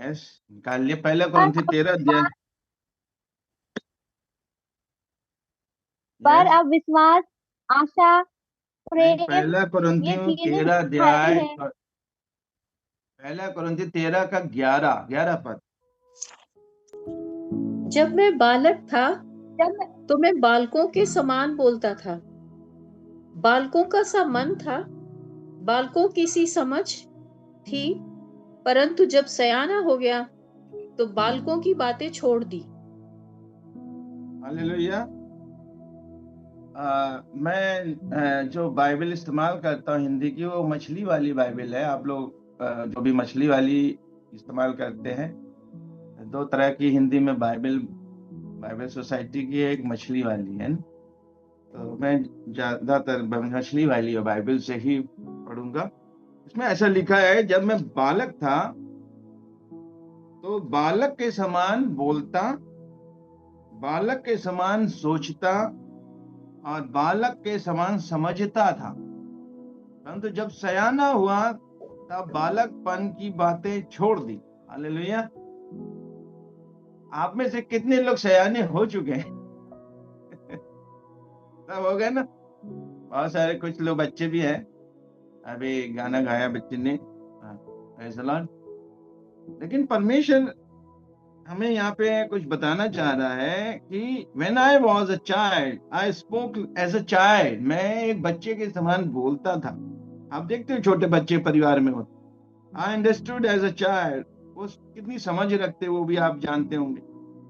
Yes, निकाल लिए। पहला पर कुरिन्थियों 13 अध्याय। पर यस, अब विश्वास, आशा, नहीं, प्रेम, पहला ये कुरिन्थियों तीनों 13 स्थायी अध्याय, है। पहला कुरिन्थियों 13 का 11 पद। जब मैं बालक था जब मैं तो मैं बालकों के समान बोलता था, बालकों का सा मन था, बालकों की सी समझ थी, परंतु जब सयाना हो गया तो बालकों की बातें छोड़ दी। हालेलुया। मैं जो बाइबल इस्तेमाल करता हूँ हिंदी की, वो मछली वाली बाइबल है। आप लोग जो भी मछली वाली इस्तेमाल करते हैं, 2 तरह की हिंदी में बाइबल सोसाइटी की एक मछली वाली है ना, तो मैं ज्यादातर मछली वाली बाइबल से ही पढ़ूंगा। इसमें ऐसा लिखा है, जब मैं बालक था तो बालक के समान बोलता, बालक के समान सोचता और बालक के समान समझता था, परंतु जब सयाना हुआ तब बालकपन की बातें छोड़ दी। हालेलुया। आप में से कितने लोग सयाने हो चुके हैं? सब हो गए ना? बहुत सारे, कुछ लोग बच्चे भी हैं। अभी गाना गाया बच्चे ने, praise the Lord। लेकिन परमेश्वर हमें यहाँ पे कुछ बताना चाह रहा है कि when I was a child, I spoke as a child। मैं एक बच्चे के समान बोलता था। आप देखते हो छोटे बच्चे परिवार में होते, I understood as a child। वो कितनी समझ रखते वो भी आप जानते होंगे।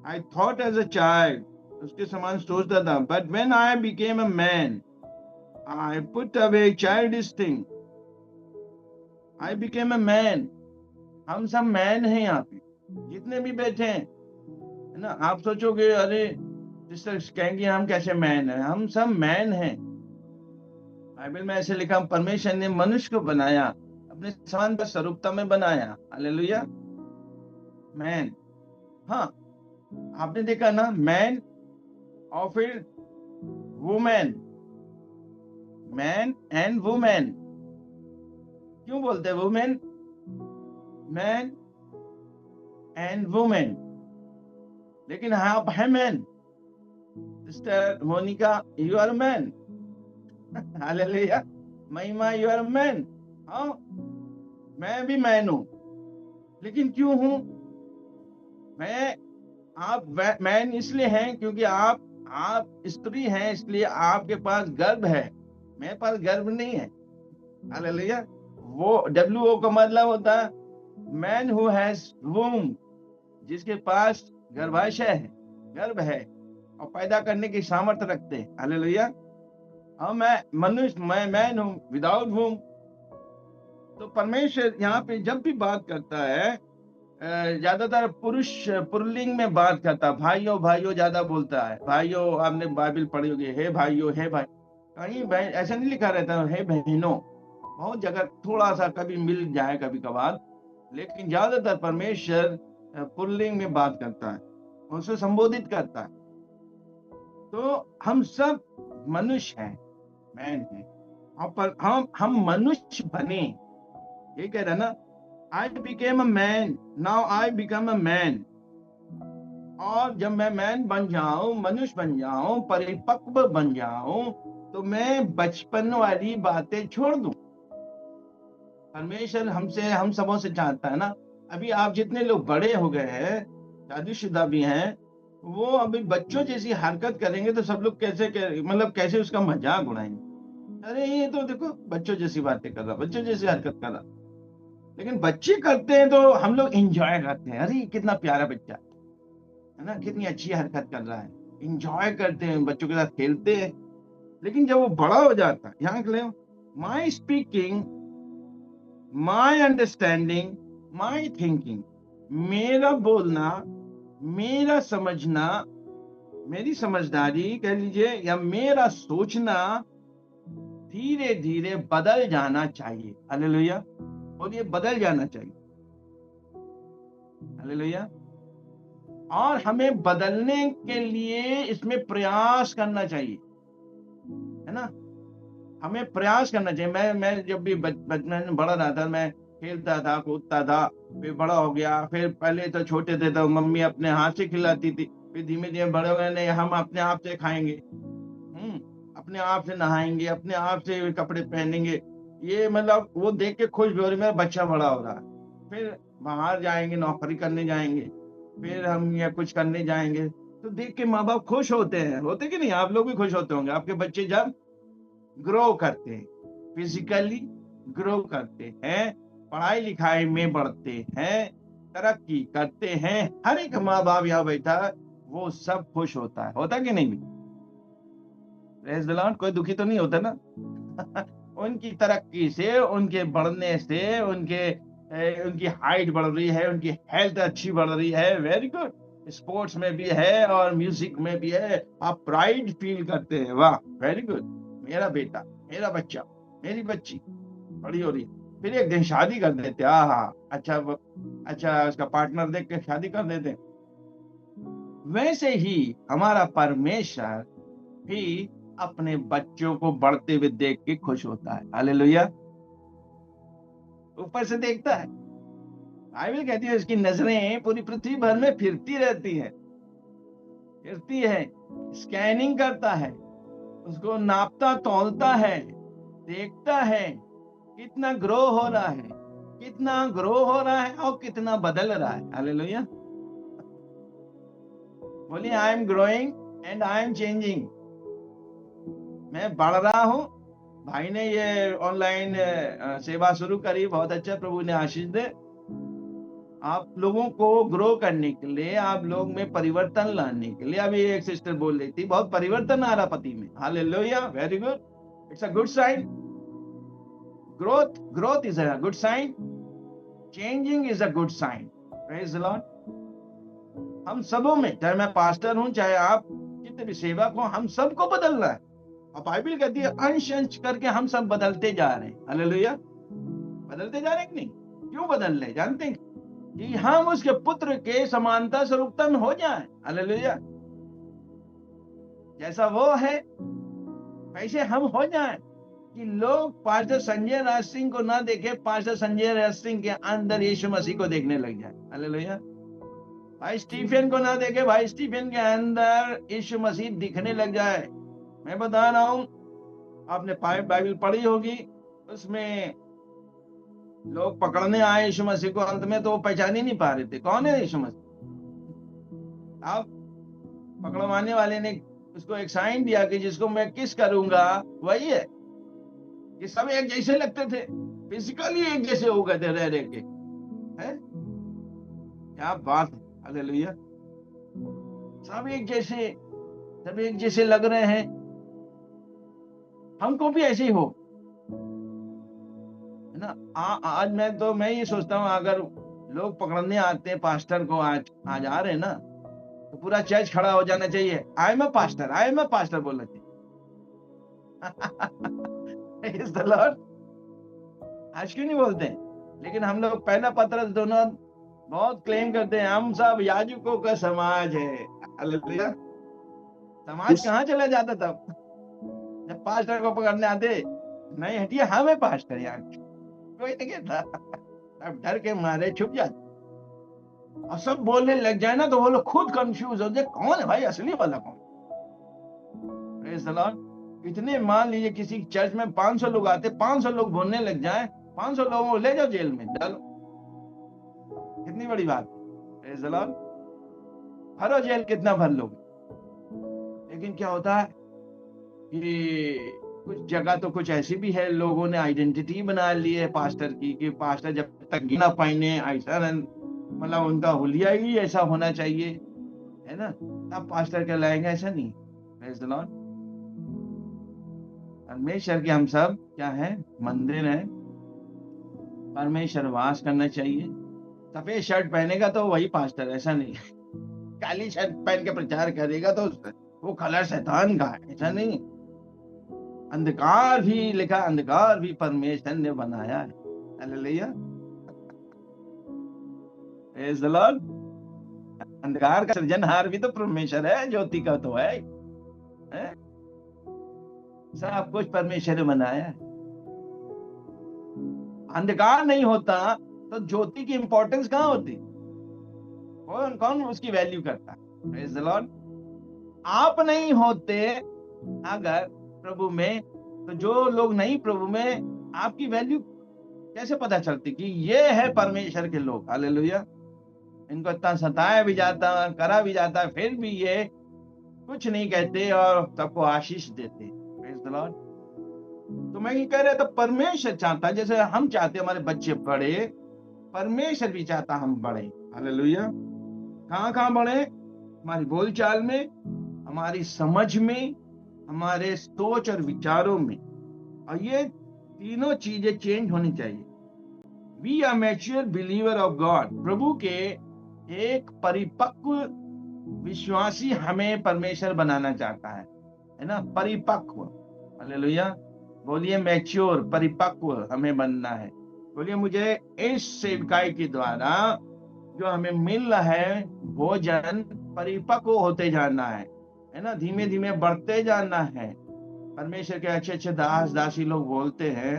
I thought as a child, उसके समान सोचता था। But when I became a man, I put away childish thing। I became a man। हम सब मैन हैं यहाँ पे, जितने भी बैठे हैं, है ना। आप सोचोगे अरे सिस्टर कहेंगे हम कैसे मैन हैं, हम सब मैन हैं। बाइबल में ऐसे लिखा, परमेश्वर ने मनुष्य को बनाया, अपने समान पर स्वरूपता में बनाया। हालेलुया। मैन, हाँ, आपने देखा ना, मैन और फिर वुमेन, मैन एंड वुमेन। क्यों बोलते हैं वुमेन, मैन एंड वुमेन? लेकिन आप है man. Sister Monica, you are man. Hallelujah. Mahima, you are man. हाँ, मैं भी मैन हूं। लेकिन क्यों हूं मैं? आप मैन इसलिए हैं क्योंकि आप स्त्री हैं, इसलिए आपके पास गर्भ है। मेरे पास गर्भ नहीं है। हालेलुया। वो WO का मतलब होता है मैन हु हैज वूम, जिसके पास गर्भाशय है, गर्भ है और पैदा करने की सामर्थ्य रखते हैं। हालेलुया। और मैं मनुष्य, मैं मैन हूं विदाउट वूम। तो परमेश्वर यहाँ पे जब भी बात करता है, ज्यादातर पुल्लिंग में बात करता है। भाइयों भाइयों ज्यादा बोलता है। भाइयों, आपने बाइबल पढ़ी होगी, हे भाइयों, हे भाई। कहीं ऐसा नहीं लिखा रहता है हे बहनों। बहुत जगह थोड़ा सा कभी मिल जाए कभी कभार, लेकिन ज्यादातर परमेश्वर पुल्लिंग में बात करता है, उसे संबोधित करता है। तो हम सब मनुष्य हैं, मैन हैं। पर हम मनुष्य बने, ये कह रहा ना, I became a man, now I become a man। और जब मैं मैन बन जाऊं, मनुष्य बन जाऊं, परिपक्व बन जाऊं, तो मैं बचपन वाली बातें छोड़ दूं। परमेश्वर हम सबों से चाहता है ना। अभी आप जितने लोग बड़े हो गए हैं, शादीशुदा भी हैं, वो अभी बच्चों जैसी हरकत करेंगे तो सब लोग मतलब कैसे उसका मजाक उड़ाएंगे। अरे ये तो देखो बच्चों जैसी बातें कर रहा, बच्चों जैसी हरकत कर रहा। लेकिन बच्चे करते हैं तो हम लोग एंजॉय करते हैं, अरे कितना प्यारा बच्चा है ना, कितनी अच्छी हरकत कर रहा है। एंजॉय करते हैं, बच्चों के साथ खेलते हैं। लेकिन जब वो बड़ा हो जाता है, यहाँ के लिए my speaking, my understanding, my thinking, मेरा बोलना, मेरा समझना, मेरी समझदारी कह लीजिए, या मेरा सोचना धीरे धीरे बदल जाना चाहिए। हालेलुया। और ये बदल जाना चाहिए। हालेलुया। और हमें बदलने के लिए इसमें प्रयास करना चाहिए, है ना। हमें प्रयास करना चाहिए। मैं जब भी बचपन में बड़ा रहा था, मैं खेलता था, कूदता था, फिर बड़ा हो गया, फिर पहले तो छोटे थे तो मम्मी अपने हाथ से खिलाती थी, फिर धीमे धीमे बड़े हो गए, नहीं हम अपने आप से खाएंगे, अपने आप से नहाएंगे, अपने आप से कपड़े पहनेंगे। ये मतलब वो देख के खुश भी हो रही, मेरा बच्चा बड़ा हो रहा है। फिर बाहर जाएंगे, नौकरी करने जाएंगे, फिर हम या कुछ करने जाएंगे, तो देख के माँ बाप खुश होते हैं, होते कि नहीं? आप लोग भी खुश होते होंगे आपके बच्चे जब ग्रो करते हैं, फिजिकली ग्रो करते हैं, पढ़ाई लिखाई में बढ़ते हैं, तरक्की करते हैं। हर एक माँ बाप यहाँ बैठा है, वो सब खुश होता कि नहीं? Praise the Lord. कोई दुखी तो नहीं होता ना? उनकी तरक्की से, उनके बढ़ने से, उनकी हाइट बढ़ रही है, उनकी हेल्थ अच्छी बढ़ रही है, वेरी गुड। स्पोर्ट्स में भी है और म्यूजिक में भी है, आप प्राइड फील करते हैं, वाह वेरी गुड, मेरा बेटा, मेरा बच्चा, मेरी बच्ची बड़ी हो रही है। फिर एक दिन शादी कर देते, हाँ, अच्छा उसका पार्टनर देख के शादी कर देते। वैसे ही हमारा परमेश्वर भी अपने बच्चों को बढ़ते हुए देख के खुश होता है। हालेलुया। ऊपर से देखता है, बाइबल कहती है उसकी नजरें पूरी पृथ्वी भर में फिरती रहती है, स्कैनिंग करता है, उसको नापता तौलता है, देखता है कितना ग्रो हो रहा है, कितना ग्रो हो रहा है और कितना बदल रहा है। हालेलुया। बोलिए, I am growing and I am changing. मैं बढ़ रहा हूँ। भाई ने ये ऑनलाइन सेवा शुरू करी, बहुत अच्छा, प्रभु ने आशीष दे। आप लोगों को ग्रो करने के लिए, आप लोग में परिवर्तन लाने के लिए, अभी एक सिस्टर बोल रही थी बहुत परिवर्तन आ रहा पति में। Hallelujah, very good, it's a good sign. Growth is a good sign, changing is a good sign. Praise the Lord. हम सबों में, चाहे मैं पास्टर हूं, चाहे आप कितने भी सेवक हो, हम सबको बदलना है। और बाइबल कहती है अंश अंश करके हम सब बदलते जा रहे हैं। हालेलुया। बदलते जा रहे हैं कि नहीं? क्यों बदल रहे? जानते हैं कि हम उसके पुत्र के समानता स्वरूपता में हो जाएं। हालेलुया। जैसा वो है वैसे हम हो जाएं, कि लोग पास्टर संजय राज सिंह को ना देखे, पास्टर संजय राज सिंह के अंदर यीशु मसीह को देखने लग जाए। हालेलुया। भाई स्टीफन को ना देखे, भाई स्टीफन के अंदर यीशु मसीह दिखने लग जाए। मैं बता रहा हूं, आपने बाइबल पढ़ी होगी, उसमें लोग पकड़ने आए यीशु मसीह को, अंत में तो वो पहचान ही नहीं पा रहे थे कौन है यीशु मसीह। अब पकड़वाने वाले ने उसको एक साइन दिया कि जिसको मैं किस करूंगा वही है। ये सब एक जैसे लगते थे, फिजिकली एक जैसे हो गए थे, रह के है। क्या बात है। हालेलुया। सब एक जैसे लग रहे हैं। हमको भी ऐसे ही हो, है ना? आज मैं ये सोचता हूँ, अगर लोग पकड़ने आते हैं पास्टर को, आज आ रहे हैं ना, तो पूरा चर्च खड़ा हो जाना चाहिए, I am a pastor, I am a pastor बोलना चाहिए। Praise the Lord। आज क्यों नहीं बोलते हैं? लेकिन हम लोग पहला पत्र दोनों बहुत क्लेम करते हैं, हम सब याजकों का समाज है। हालेलुया। समाज कहाँ चला जाता तब जब पास्टर को पकड़ने आते? नहीं हटिए, हम है पास्टर, यार कोई नहीं कहता। अब डर के मारे छुप जाते, और सब बोलने लग जाए ना, तो वो लोग खुद कंफ्यूज हो जाए, कौन है भाई असली वाला कौन? Praise the Lord. इतने, मान लीजिए किसी चर्च में 500 लोग आते, 500 लोग बोलने लग जाए, 500 लोगों को ले जाओ जेल में डालो, कितनी बड़ी बात है। Praise the Lord. भरो जेल, कितना भर लोगे। लेकिन क्या होता है कि कुछ जगह तो कुछ ऐसी भी है, लोगों ने आइडेंटिटी बना ली है पास्टर की, कि पास्टर जब तक गिना पहने, ऐसा मतलब उनका हुलिया ही ऐसा होना चाहिए, है ना, तब पास्टर कहलाएंगे, ऐसा नहीं। Praise the Lord. परमेश्वर के हम सब क्या है? मंदिर है। परमेश्वर वास करना चाहिए। सफेद शर्ट पहनेगा तो वही पास्टर, ऐसा नहीं। काली शर्ट पहन के प्रचार करेगा तो वो कलर शैतान का है, ऐसा नहीं। अंधकार भी लिखा, अंधकार भी परमेश्वर ने बनाया है। हालेलुया। Praise the Lord. अंधकार का सृजनहार भी तो परमेश्वर है, ज्योति का तो है? सब कुछ परमेश्वर ने बनाया है। अंधकार नहीं होता तो ज्योति की इंपॉर्टेंस कहाँ होती? कौन कौन उसकी वैल्यू करता? Praise the Lord. आप नहीं होते अगर प्रभु में, तो जो लोग नहीं प्रभु में, आपकी वैल्यू कैसे पता चलती कि ये है परमेश्वर के लोग? हालेलुया। इनको इतना सताया भी जाता, करा भी जाता, फिर भी ये कुछ नहीं कहते और सबको आशीष देते। Praise the Lord. तो मैं ये कह रहा था, परमेश्वर चाहता, जैसे हम चाहते हमारे बच्चे बढ़े, परमेश्वर भी चाहता हम बढ़े। हालेलुया। कहाँ कहाँ बढ़े? हमारी बोलचाल में, हमारी समझ में, हमारे सोच और विचारों में। और ये तीनों चीजें चेंज होनी चाहिए। We are mature believer of God. प्रभु के एक परिपक्व विश्वासी हमें परमेश्वर बनाना चाहता है ना, परिपक्व। हालेलुया। बोलिए मैच्योर, परिपक्व हमें बनना है। बोलिए मुझे इस सेवकाई के द्वारा जो हमें मिल रहा है भोजन, परिपक्व होते जाना है ना, धीमे धीमे बढ़ते जाना है। परमेश्वर के अच्छे अच्छे दास दासी लोग बोलते हैं,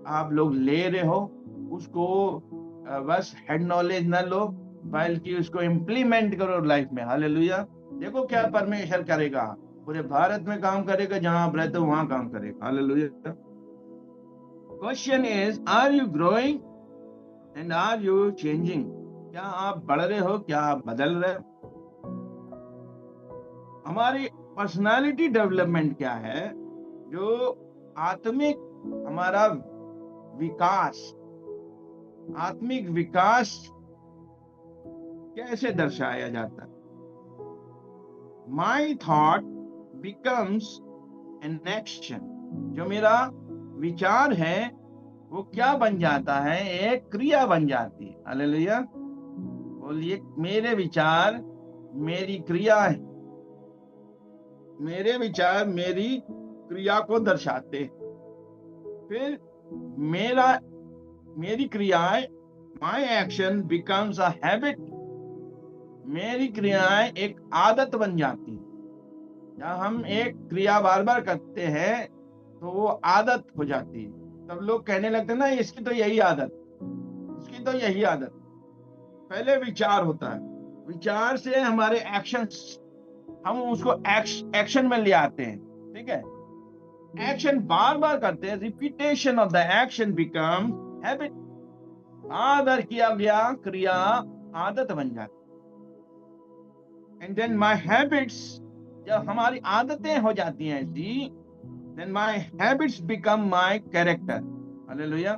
आप लोग ले रहे हो उसको, बस हेड नॉलेज ना लो, बल्कि उसको इम्प्लीमेंट करो लाइफ में। हालेलुया। देखो क्या परमेश्वर करेगा, पूरे भारत में काम करेगा, जहां आप रहते हो वहां काम करेगा। Hallelujah. Question is, are you growing and are you changing? क्या आप बढ़ रहे हो? क्या आप बदल रहे हो? हमारी पर्सनालिटी डेवलपमेंट क्या है? जो आत्मिक हमारा विकास, आत्मिक विकास कैसे दर्शाया जाता है? My thought becomes an action. जो मेरा विचार है वो क्या बन जाता है? एक क्रिया बन जाती है। हालेलुया। बोलिए, मेरे विचार मेरी क्रिया है। मेरे विचार मेरी क्रिया को दर्शाते हैं। फिर मेरी क्रियाएं, my action becomes a habit. मेरी क्रियाएं एक आदत बन जाती है। जब हम एक क्रिया बार बार करते हैं तो वो आदत हो जाती है। तब लोग कहने लगते हैं ना, इसकी तो यही आदत, इसकी तो यही आदत। पहले विचार होता है, विचार से हमारे एक्शंस, हम उसको एक्शन में ले आते हैं। ठीक है, एक्शन बार बार करते हैं, repetition of the action become habit. बार किया गया क्रिया आदत बन जाती। एंड देन माय हैबिट्स, जब हमारी आदतें हो जाती हैं ऐसी, then my habits become my character. Hallelujah.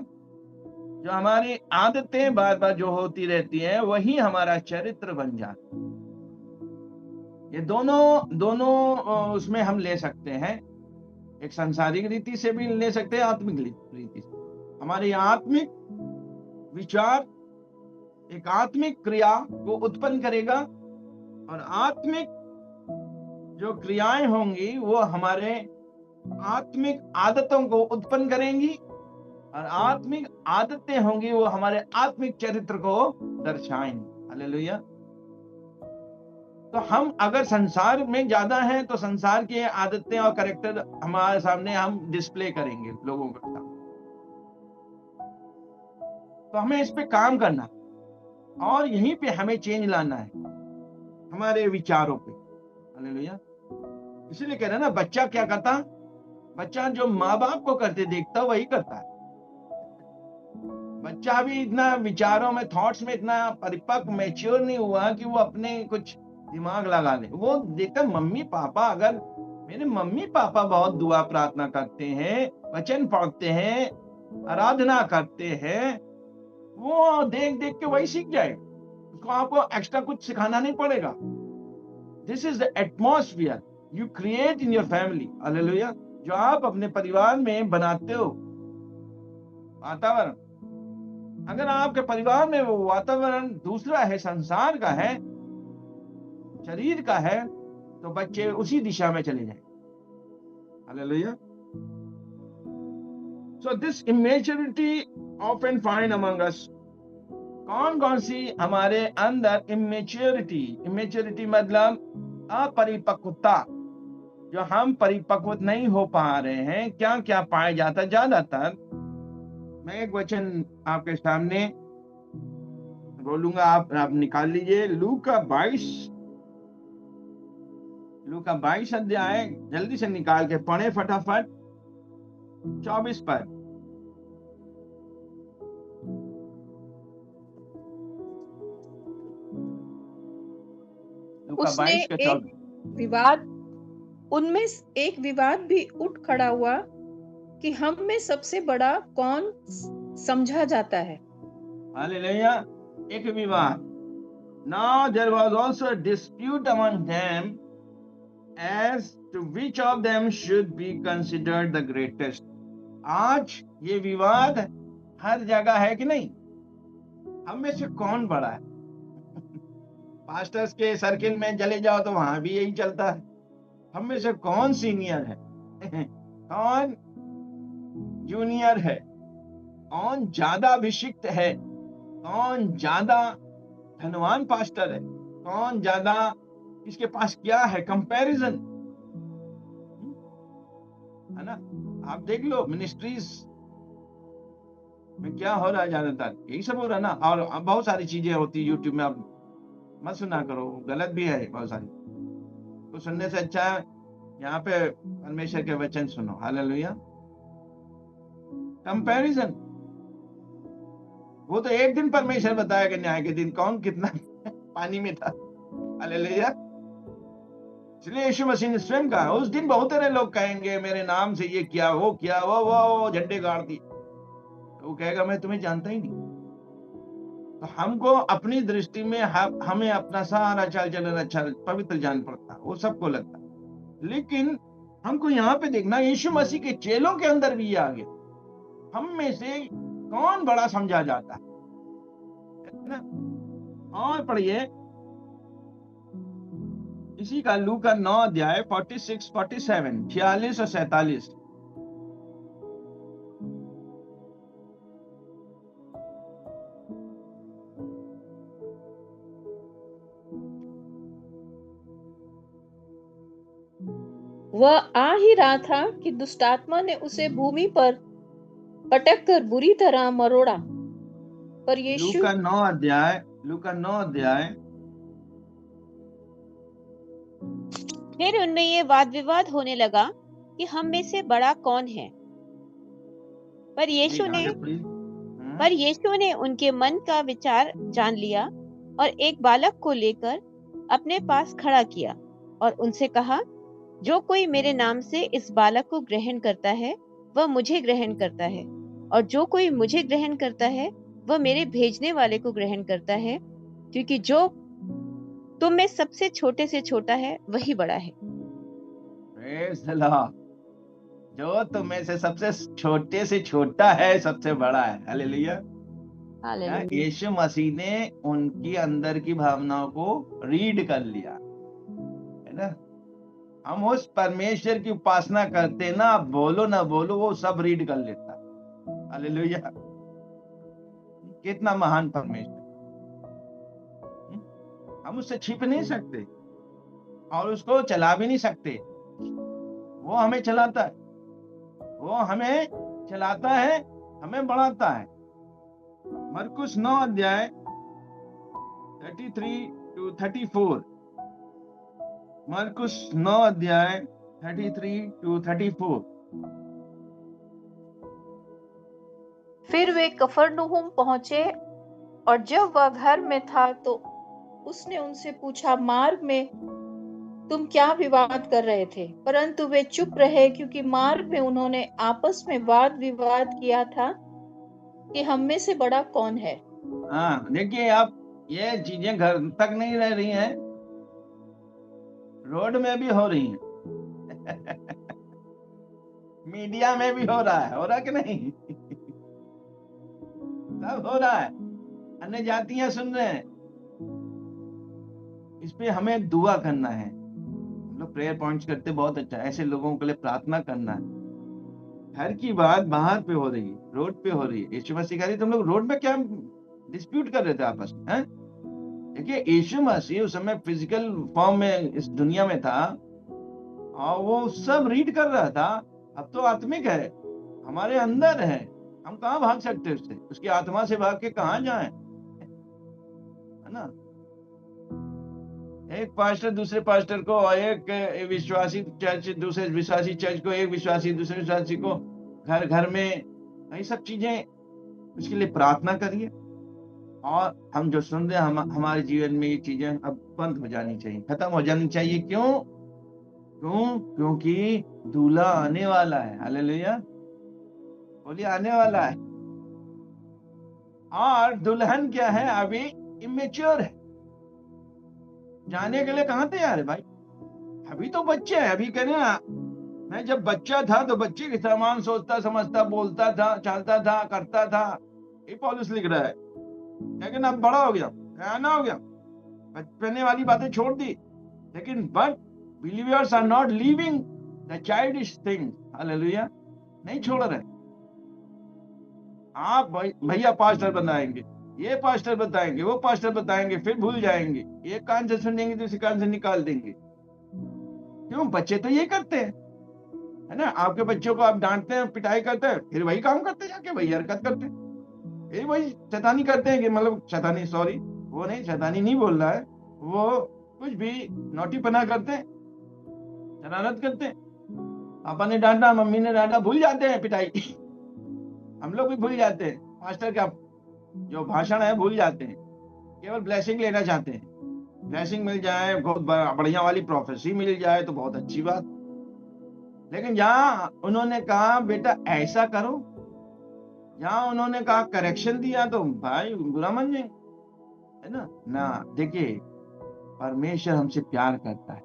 जो हमारी आदतें बार बार जो होती रहती हैं वही हमारा चरित्र बन जाता है। ये दोनों उसमें हम ले सकते हैं, एक सांसारिक रीति से भी ले सकते हैं, आत्मिक रीति से। हमारे आत्मिक विचार एक आत्मिक क्रिया को उत्पन्न करेगा, और आत्मिक जो क्रियाएं होंगी वो हमारे आत्मिक आदतों को उत्पन्न करेंगी, और आत्मिक आदतें होंगी वो हमारे आत्मिक चरित्र को दर्शाएंगी। हालेलुया। तो हम अगर संसार में ज्यादा हैं तो संसार की आदतें और कैरेक्टर हमारे सामने हम डिस्प्ले करेंगे लोगों के सामने। तो हमें इस पे काम करना, और यहीं पे हमें चेंज लाना है हमारे विचारों पे। हालेलुया। इसीलिए कह रहे हैं ना, बच्चा क्या करता? बच्चा जो माँ बाप को करते देखता वही करता है। बच्चा भी इतना विचारों में, थॉट्स में इतना परिपक्व, मैच्योर नहीं हुआ कि वो अपने कुछ दिमाग लगा ले। वो देखता मम्मी पापा, अगर मेरे मम्मी पापा बहुत दुआ प्रार्थना करते हैं, वचन पढ़ते हैं, आराधना करते हैं, वो देख देख के वही सीख जाए। उसको आपको एक्स्ट्रा कुछ सिखाना नहीं पड़ेगा। This is the atmosphere you create in your family. Hallelujah. जो आप अपने परिवार में बनाते हो वातावरण, अगर आपके परिवार में वो वातावरण दूसरा है, संसार का है, शरीर का है, तो बच्चे उसी दिशा में चले जाएंगे। Hallelujah. So this immaturity often find among us. कौन कौन सी हमारे अंदर इमेच्योरिटी मतलब अपरिपक्वता, जो हम परिपक्व नहीं हो पा रहे हैं, क्या क्या पाया जाता? ज्यादातर मैं एक वचन आपके सामने बोलूंगा, आप निकाल लीजिए। लूका 22 अध्याय, जल्दी से निकाल के पढ़े फटाफट। 24 पर। लूका उसने 22 का एक 24। विवाद उनमें एक विवाद भी उठ खड़ा हुआ कि हम में सबसे बड़ा कौन समझा जाता है। हालेलुया। एक विवाद। Now there was also a dispute among them as to which of them should be considered the greatest. आज ये विवाद हर जगह है कि नहीं? हम में से कौन बड़ा है? पास्टर्स के सर्किल में चले जाओ तो वहां भी यही चलता है। हम में से कौन सीनियर है? कौन जूनियर है? कौन ज्यादा अभिषिक्त है? कौन ज्यादा धनवान पास्टर है? कौन ज्यादा, इसके पास क्या है? कंपैरिजन है ना। आप देख लो मिनिस्ट्रीज में क्या हो रहा है, ज्यादातर यही सब हो रहा है ना। और अब बहुत सारी चीजें होती है यूट्यूब में, आप मत सुना करो, गलत भी है बहुत सारी। तो सुनने से अच्छा है यहाँ पे परमेश्वर के वचन सुनो। हालेलुया। कंपैरिजन, वो तो एक दिन परमेश्वर बताएगा न्याय के दिन कौन कितना पानी में था। हालेलुया। इसलिए यीशु मसीह ने स्वयं कहा, उस दिन बहुत सारे लोग कहेंगे मेरे नाम से ये किया, वो किया, वो झंडे गाड़ दिए। तो वो कहेगा मैं तुम्हें जानता ही नहीं। तो हमको अपनी दृष्टि में हमें अपना सारा चाल चलन अच्छा पवित्र जान पड़ता, वो सबको लगता। लेकिन हमको यहाँ पे देखना, यीशु मसीह के चेलों के अंदर भी ये आ गया, हम में से कौन बड़ा समझा जाता है ना। और पढ़िए इसी का लूका 9 अध्याय 46, 47, 46 और 47। वह आ ही रहा था कि दुष्टात्मा ने उसे भूमि पर पटक कर बुरी तरह मरोड़ा। पर यीशु लूका 9 अध्याय। फिर उनमें ये वाद विवाद होने लगा कि हम में से बड़ा कौन है। पर यीशु ने उनके मन का विचार जान लिया और एक बालक को लेकर अपने पास खड़ा किया और उनसे कहा, जो कोई मेरे नाम से इस बालक को ग्रहण करता है वह मुझे ग्रहण करता है, और जो कोई मुझे ग्रहण करता है वह मेरे भेजने वाले को ग्रहण करता है, क्योंकि जो तुम में सबसे छोटे से छोटा है वही बड़ा है। Praise the Lord. जो तुम में से सबसे छोटे से छोटा है सबसे बड़ा है। हालेलुया। हालेलुया। यीशु मसीह ने उनकी अंदर की भावनाओं को रीड कर लिया है ना। हम उस परमेश्वर की उपासना करते ना, बोलो ना बोलो, वो सब रीड कर लेता। हालेलुया। कितना महान परमेश्वर। हम उससे छिप नहीं सकते और उसको चला भी नहीं सकते। वो हमें चलाता है, हमें बढ़ाता है। मरकुस 9 अध्याय 33 to 34। मरकुस 9 अध्याय 33 to 34। फिर वे कफरनहूम पहुंचे, और जब वह घर में था तो उसने उनसे पूछा, मार्ग में तुम क्या विवाद कर रहे थे? परंतु वे चुप रहे, क्योंकि मार्ग में उन्होंने आपस में वाद विवाद किया था कि हम में से बड़ा कौन है। हाँ, देखिए आप, ये चीजें घर तक नहीं रह रही हैं, रोड में भी हो रही हैं। मीडिया में भी हो रहा कि नहीं? सब हो रहा है, अन्य जातियां सुन रहे हैं। इस पे हमें दुआ करना है। हम लोग प्रेयर पॉइंट्स करते, बहुत अच्छा, ऐसे लोगों के लिए प्रार्थना करना है। घर की बात बाहर पे हो रही है, रोड पे हो रही है। यीशु मसीह कह रही, तुम लोग रोड में क्या डिस्प्यूट कर रहे थे आपस में? हैं? देखिए यीशु मसीह उस समय फिजिकल फॉर्म में इस दुनिया में था और वो सब रीड कर रहा था। अब तो आत्मिक है, हमारे अंदर है, हम कहाँ भाग सकते उससे? उसकी आत्मा से भाग के कहाँ जाएं? है ना। एक पास्टर दूसरे पास्टर को, एक विश्वासी चर्च दूसरे विश्वासी चर्च को, एक विश्वासी दूसरे विश्वासी को, घर घर में, ये सब चीजें, उसके लिए प्रार्थना करिए। और हम जो सुन रहे हैं, हमारे जीवन में ये चीजें अब बंद हो जानी चाहिए, खत्म हो जानी चाहिए। क्यों? क्योंकि दूल्हा आने वाला है। हालेलुया, बोलिए आने वाला है। और दुल्हन क्या है? अभी इमेच्योर है, जाने के लिए कहाँ तैयार है भाई? अभी तो बच्चे हैं। अभी कहने ना, मैं जब बच्चा था तो बच्चे के समान सोचता, समझता, बोलता था, चलता था, करता था। ये पौलुस लिख रहा है। लेकिन अब बड़ा हो गया, आना हो गया, बचपने वाली बातें छोड़ दी। लेकिन but believers are not leaving the childish thing. Hallelujah, नहीं छोड़ रहे। आप भैया पास्टर बनाएंगे, ये पास्टर बताएंगे, वो पास्टर बताएंगे, फिर भूल जाएंगे। एक कान से सुनेंगे, दूसरे कान से निकाल देंगे। क्यों? बच्चे तो ये करते हैं, है ना। आपके बच्चों को आप डांटते हैं, पिटाई करते हैं, फिर वही काम करते, जाके वही हरकत करते हैं, ये वही शैतानी करते हैं। कि मतलब शैतानी, सॉरी, वो नहीं, शैतानी नहीं बोल रहा है, वो कुछ भी नौटीपना करते हैं, शरारत करते हैं। पापा ने डांटा, मम्मी ने डांटा, भूल जाते हैं पिटाई। हम लोग भी भूल जाते हैं, मास्टर का जो भाषण है भूल जाते हैं, केवल ब्लेसिंग लेना चाहते हैं। ब्लेसिंग मिल जाए, बहुत बढ़िया वाली प्रोफेसी मिल जाए तो बहुत अच्छी बात। लेकिन जहां उन्होंने कहा बेटा ऐसा करो, जहां उन्होंने कहा करेक्शन दिया, तो भाई बुरा मान जाएंगे, है ना। देखिए, परमेश्वर हमसे प्यार करता है।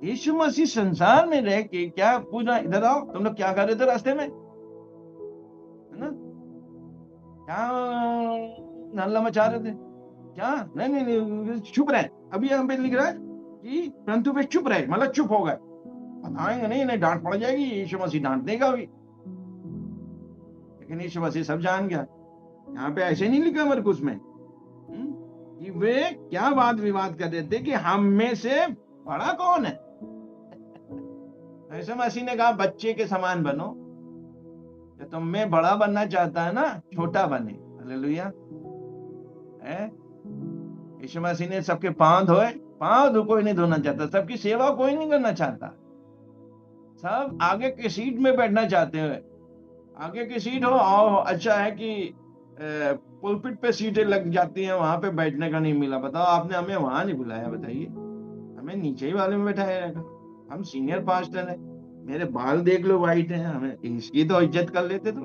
यीशु मसीह संसार में रह के क्या पूरा, इधर आओ, तुम लोग क्या कर रहे थे रास्ते में, है ना, क्या हल्ला मचा रहे थे, क्या? नहीं, चुप रहे। अभी यहाँ पे लिख रहा है कि परंतु वे चुप रहे, मतलब चुप हो गए, बताएंगे नहीं, इन्हें डांट पड़ जाएगी, यीशु मसीह डांट देगा अभी। लेकिन यीशु मसीह सब जान गया। यहाँ पे ऐसे नहीं लिखा मरकुस में कि वे क्या वाद विवाद कर रहे थे कि हम में से बड़ा कौन है। यीशु मसीह ने कहा बच्चे के समान बनो। जो तुम में बड़ा बनना चाहता है ना, छोटा बने। हालेलुया। यीशु मसीह ने सबके पांव धोए, पांव कोई नहीं धोना चाहता, सबकी सेवा कोई नहीं करना चाहता, सब आगे की सीट में बैठना चाहते हैं। आगे की सीट हो, आओ, अच्छा है कि पुलपिट पे सीटें लग जाती हैं, वहां पे बैठने का नहीं मिला। बताओ, आपने हमें वहां नहीं बुलाया, बताइए, हमें नीचे ही वाले में बैठाया रहेगा। हम सीनियर पास्टर हैं, मेरे बाल देख लो वाइट हैं, हमें इसकी तो इज्जत कर लेते तो।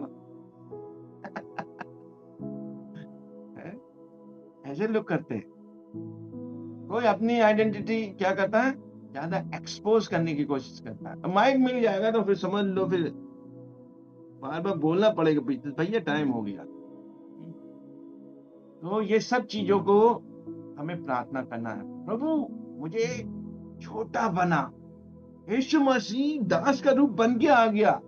ऐसे लोग करते हैं। कोई अपनी आइडेंटिटी क्या करता है, ज्यादा एक्सपोज करने की कोशिश करता है। माइक मिल जाएगा तो फिर समझ लो, फिर बार बार बोलना पड़ेगा, भैया टाइम हो गया। तो ये सब चीजों को हमें प्रार्थना करना है, प्रभु मुझे छोटा बना। यीशु मसीह दास का रूप बन के आ गया,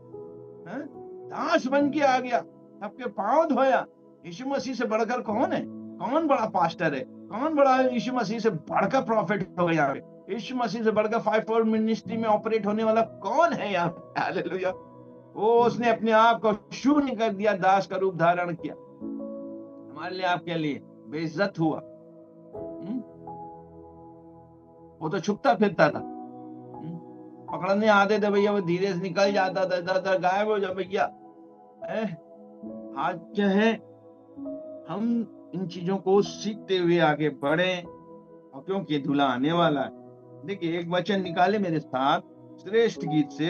दास बन के आ गया, सबके पांव धोया। यीशु मसीह से बढ़कर कौन है? कौन बड़ा पास्टर है? कौन बड़ा यीशु मसीह से बढ़कर प्रॉफिट हो गया? यीशु मसीह से बढ़कर 5-4 मिनिस्ट्री में ऑपरेट होने वाला कौन है यहाँ? हालेलुया। वो उसने अपने आप को शून्य कर दिया, दास का रूप धारण किया, हमारे लिए, आपके लिए बेइज्जत हुआ। वो तो छुपता फिरता था, पकड़ने आते थे भैया, वो धीरे से निकल जाता था, इधर गायब हो जा भैया। आज क्या है, हम इन चीजों को सीखते हुए आगे बढ़े, और क्योंकि दूल्हा आने वाला है। देखिए, एक वचन निकाले मेरे साथ श्रेष्ठ गीत से।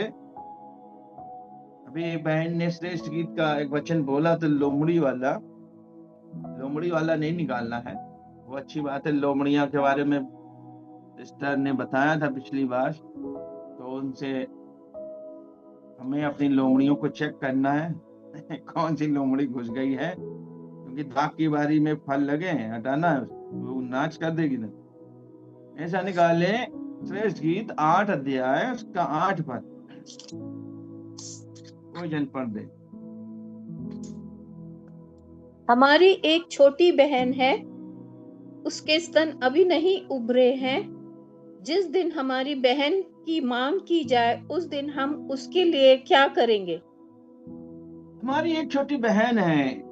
अभी एक बहन ने श्रेष्ठ गीत का एक वचन बोला, तो लोमड़ी वाला नहीं निकालना है, वो अच्छी बात है। लोमड़ियां के बारे में सिस्टर ने बताया था पिछली बार, तो उनसे हमें अपनी लोमड़ियों को चेक करना है कौन सी लोमड़ी घुस गई है, क्योंकि दाग की बारी में फल लगे हैं, हटाना है, वो नाच कर देगी ना। ऐसा निकाले श्रेष्ठ गीत 8 अध्याय उसका 8 पद, कोई जन पढ़ दे। हमारी एक छोटी बहन है, उसके स्तन अभी नहीं उभरे हैं। जिस दिन हमारी बहन की मांग की जाए, उस दिन हम उसके लिए क्या करेंगे? हमारी एक छोटी बहन है,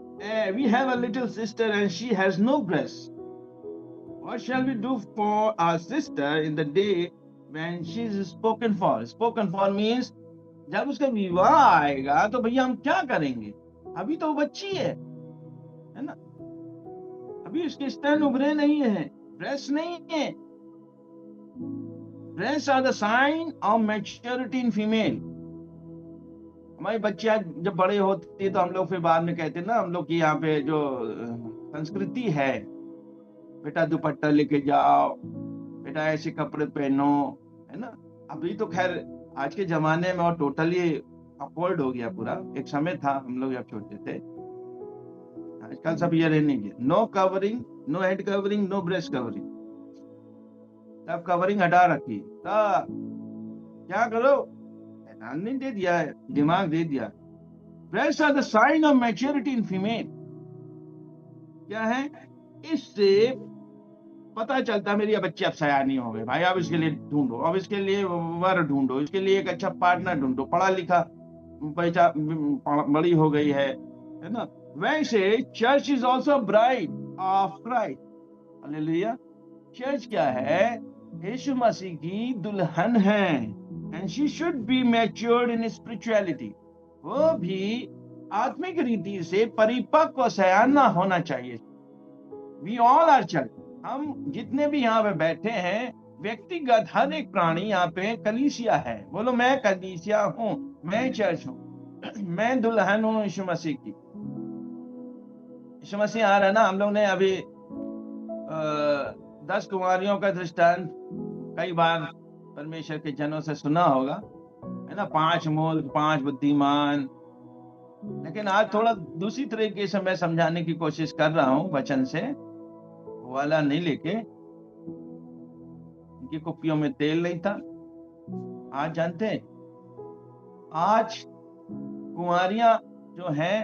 we have a little sister and she has no breast. What shall we do for our sister in the day when she is spoken for? Spoken for means जब उसका विवाह आएगा तो भैया हम क्या करेंगे? अभी तो वो बच्ची है ना? अभी उसके स्तन उभरे नहीं है, ब्रेस्ट नहीं है. Breasts are the sign of maturity in female. हमारी बच्चियां जब बड़े होती है तो हम लोग फिर बाद में कहते हैं ना, हम लोग की यहाँ पे जो संस्कृति है, बेटा दुपट्टा लेके जाओ, बेटा ऐसे कपड़े पहनो, है ना. अभी तो खैर आज के जमाने में और टोटली अपवर्ड हो गया पूरा. एक समय था हम लोग जब छोटे थे, आजकल सब ये रहने के no covering, no head covering, no breast covering, सब कवरिंग हटा रखी. तब क्या करो, ध्यान नहीं दे दिया है, दिमाग दे दिया. Breast are the sign of maturity in female. क्या है? इससे पता चलता मेरी बच्ची अब सयानी हो गई भाई, अब इसके लिए ढूंढो, अब इसके लिए वर ढूंढो, इसके लिए एक अच्छा पार्टनर ढूंढो, पढ़ा लिखा पैसा बड़ी हो गई है ना. वैसे church is also bride of Christ. Hallelujah. Church क्या है? यीशु मसीह की दुल्हन है. And she should be matured in spirituality. वो भी आत्मिक रीति से परिपक्व सयाना होना चाहिए. We all are church. हम जितने भी यहाँ पे बैठे हैं, व्यक्तिगत हर एक प्राणी यहाँ पे कलीसिया है. बोलो मैं कलीसिया हूँ, मैं चर्च हूँ, मैं दुल्हन हूँ यीशु मसीह की. यीशु मसीह आ रहा है ना. हम लोग ने अभी 10 कुमारियों का दृष्टांत कई बार परमेश्वर के जनों से सुना होगा, है ना. 5 मूर्ख, 5 बुद्धिमान. लेकिन आज थोड़ा दूसरी तरीके से मैं समझाने की कोशिश कर रहा हूँ वचन से, वाला नहीं लेके. उनकी कुप्पियों में तेल नहीं था. आज जानते हैं, आज कुंवारियां जो हैं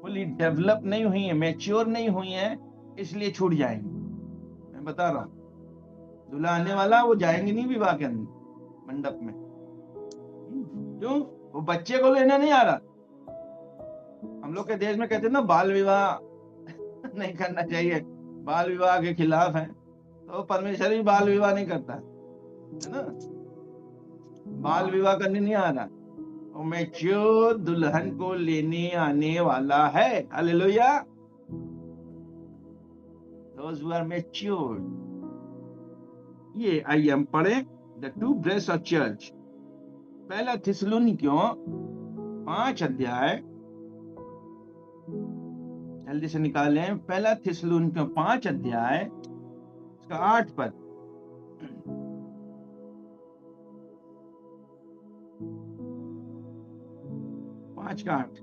फुली डेवलप नहीं हुई है, मैच्योर नहीं हुई है, इसलिए छूट जाएंगी. मैं बता रहा हूँ, दूल्हा आने वाला, वो जाएंगे नहीं विवाह के अंदर मंडप में. क्यों? वो बच्चे को लेने नहीं आ रहा. हम लोग के देश में कहते हैं ना बाल विवाह नहीं करना चाहिए, बाल विवाह के खिलाफ है. तो परमेश्वर भी बाल विवाह नहीं करता है ना. बाल विवाह करने नहीं आ रहा, वो मैच्योर दुल्हन को लेने आने वाला है. Hallelujah. Those who are mature. ये आइए हम पढ़े the two breast of church. पहला थिस्सलुनीकियों 5 अध्याय, जल्दी से निकालें. पहला थिस्सलुनीकियों 5 अध्याय, इसका 8 पद. पांच का 8.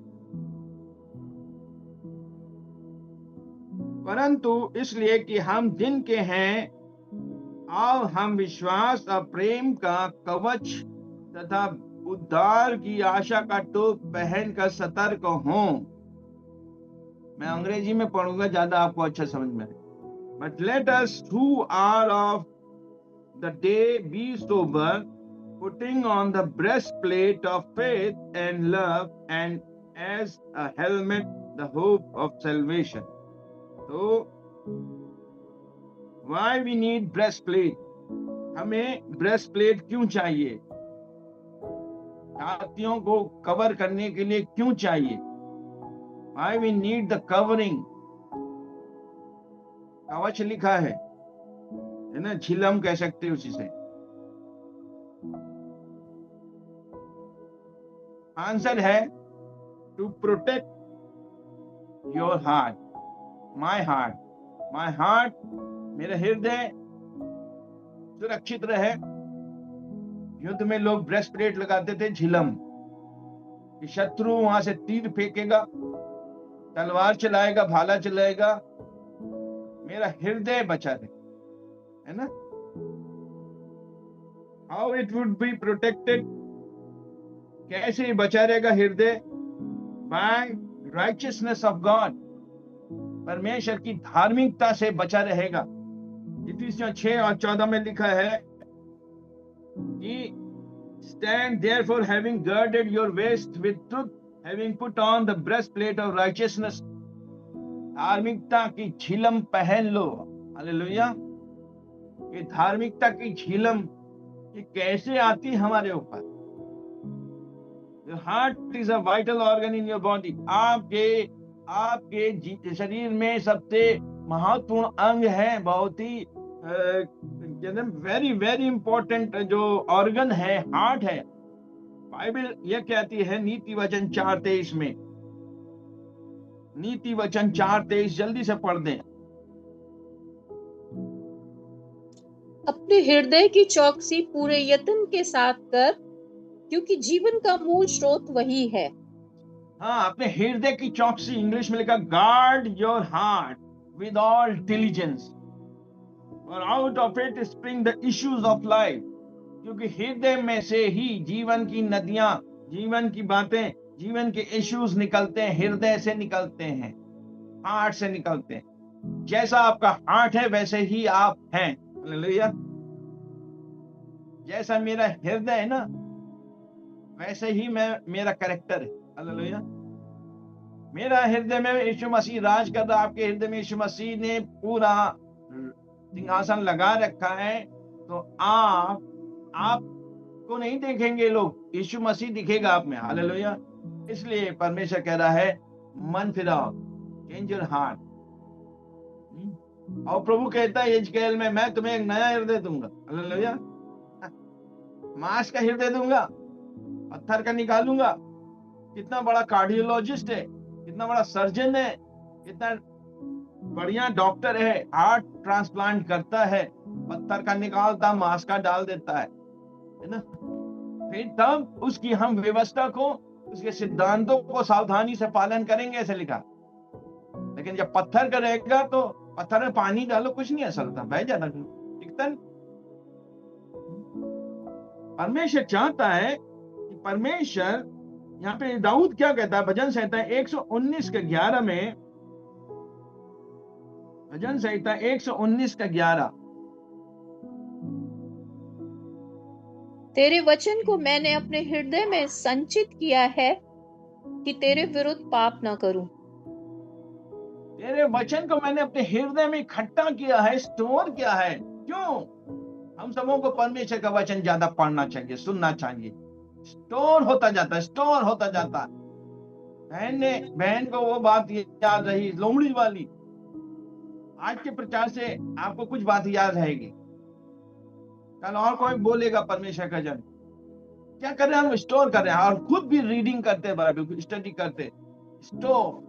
परंतु इसलिए कि हम दिन के हैं, अब हम विश्वास और प्रेम का कवच तथा उद्धार की आशा का टोप पहनकर सतर्क हों. मैं अंग्रेजी में पढ़ूंगा, ज्यादा आपको अच्छा समझ में आए. But let us who are of the day be sober, putting on the breastplate of faith and love, and as a helmet the hope of salvation. So why we need breastplate? हमें breastplate क्यों चाहिए? छातियों को cover करने के लिए क्यों चाहिए? Why we need the covering? कवच लिखा है ना, झिलम कह सकते हैं उसी से. आंसर है to protect your heart. My heart, my heart, मेरा हृदय सुरक्षित रहे. युद्ध में लोग ब्रेस्ट प्लेट लगाते थे, झिलम, कि शत्रु वहां से तीर फेंकेगा, तलवार चलाएगा, भाला चलाएगा, मेरा हृदय बचा रहे, है ना. How it would be protected? कैसे बचा रहेगा हृदय? By righteousness of God. परमेश्वर की धार्मिकता से बचा रहेगा. इफिसियों 6 और 14 में लिखा है कि stand therefore having girded your waist with truth, having put on the breastplate of righteousness. धार्मिकता की झिलम पहन लो. हालेलुया। ये धार्मिकता की झिलम ये कैसे आती हमारे ऊपर? Heart is a vital organ in your body. आपके शरीर में सबसे महत्वपूर्ण अंग है, बहुत ही वेरी वेरी इंपॉर्टेंट जो ऑर्गन है हार्ट है। बाइबल यह कहती है नीति वचन 4:23 में, नीति वचन 4:23 जल्दी से पढ़ दें। अपने हृदय की चौकसी पूरे यत्न के साथ कर, क्योंकि जीवन का मूल स्रोत वही है। हाँ, अपने हृदय की चौकसी, इंग्लिश में लिखा guard your heart with all diligence, और out of it spring the issues of life. क्योंकि हृदय में से ही जीवन की नदियां, जीवन की बातें, जीवन के इश्यूज निकलते हैं, हृदय से निकलते हैं, हार्ट से निकलते हैं। जैसा आपका हार्ट है वैसे ही आप हैं। हालेलुया। जैसा मेरा हृदय है ना वैसे ही मेरा कैरेक्टर है। हालेलुया। मेरा हृदय में यीशु मसीह राज कर रहा है, आपके हृदय में यीशु मसीह ने पूरा सिंहासन लगा रखा है, तो आपको नहीं देखेंगे लोग, यीशु मसीह दिखेगा आप में। हालेलुया। इसलिए परमेश्वर कह रहा है मन फिराओ, चेंज योर हार्ट। और प्रभु कहता है यजकेल में, मैं तुम्हें एक नया हृदय दूंगा। हालेलुया। मांस का हृदय दूंगा, पत्थर का निकालूंगा। कितना बड़ा कार्डियोलॉजिस्ट है, कितना बड़ा सर्जन है, कितना बढ़िया डॉक्टर है, हार्ट ट्रांसप्लांट करता है, पत्थर का निकालता, मांस का डाल देता है ना। फिर तब उसकी हम व्यवस्था को, उसके सिद्धांतों को सावधानी से पालन करेंगे, ऐसे लिखा। लेकिन जब पत्थर का रहेगा तो पत्थर में पानी डालो कुछ नहीं असर होता, बह जाता दिखता। परमेश्वर चाहता है कि परमेश्वर, यहाँ पे दाऊद क्या कहता है भजन संहिता 119:11 में, भजन संहिता 119:11, तेरे वचन को मैंने अपने हृदय में संचित किया है कि तेरे विरुद्ध पाप न करूं। तेरे वचन को मैंने अपने हृदय में इकट्ठा किया है, स्टोर किया है। क्यों? हम सबों को परमेश्वर का वचन ज्यादा पढ़ना चाहिए, सुनना चाहिए। स्टोर होता जाता है, स्टोर होता जाता। बहन को वो बात याद रही, लोमड़ी वाली। आज के प्रचार से आपको कुछ बात याद रहेगी, कल और कोई बोलेगा परमेश्वर का जन। क्या कर रहे हैं हम? स्टोर कर रहे हैं, और खुद भी रीडिंग करते हैं, बराबर स्टडी करते। स्टोर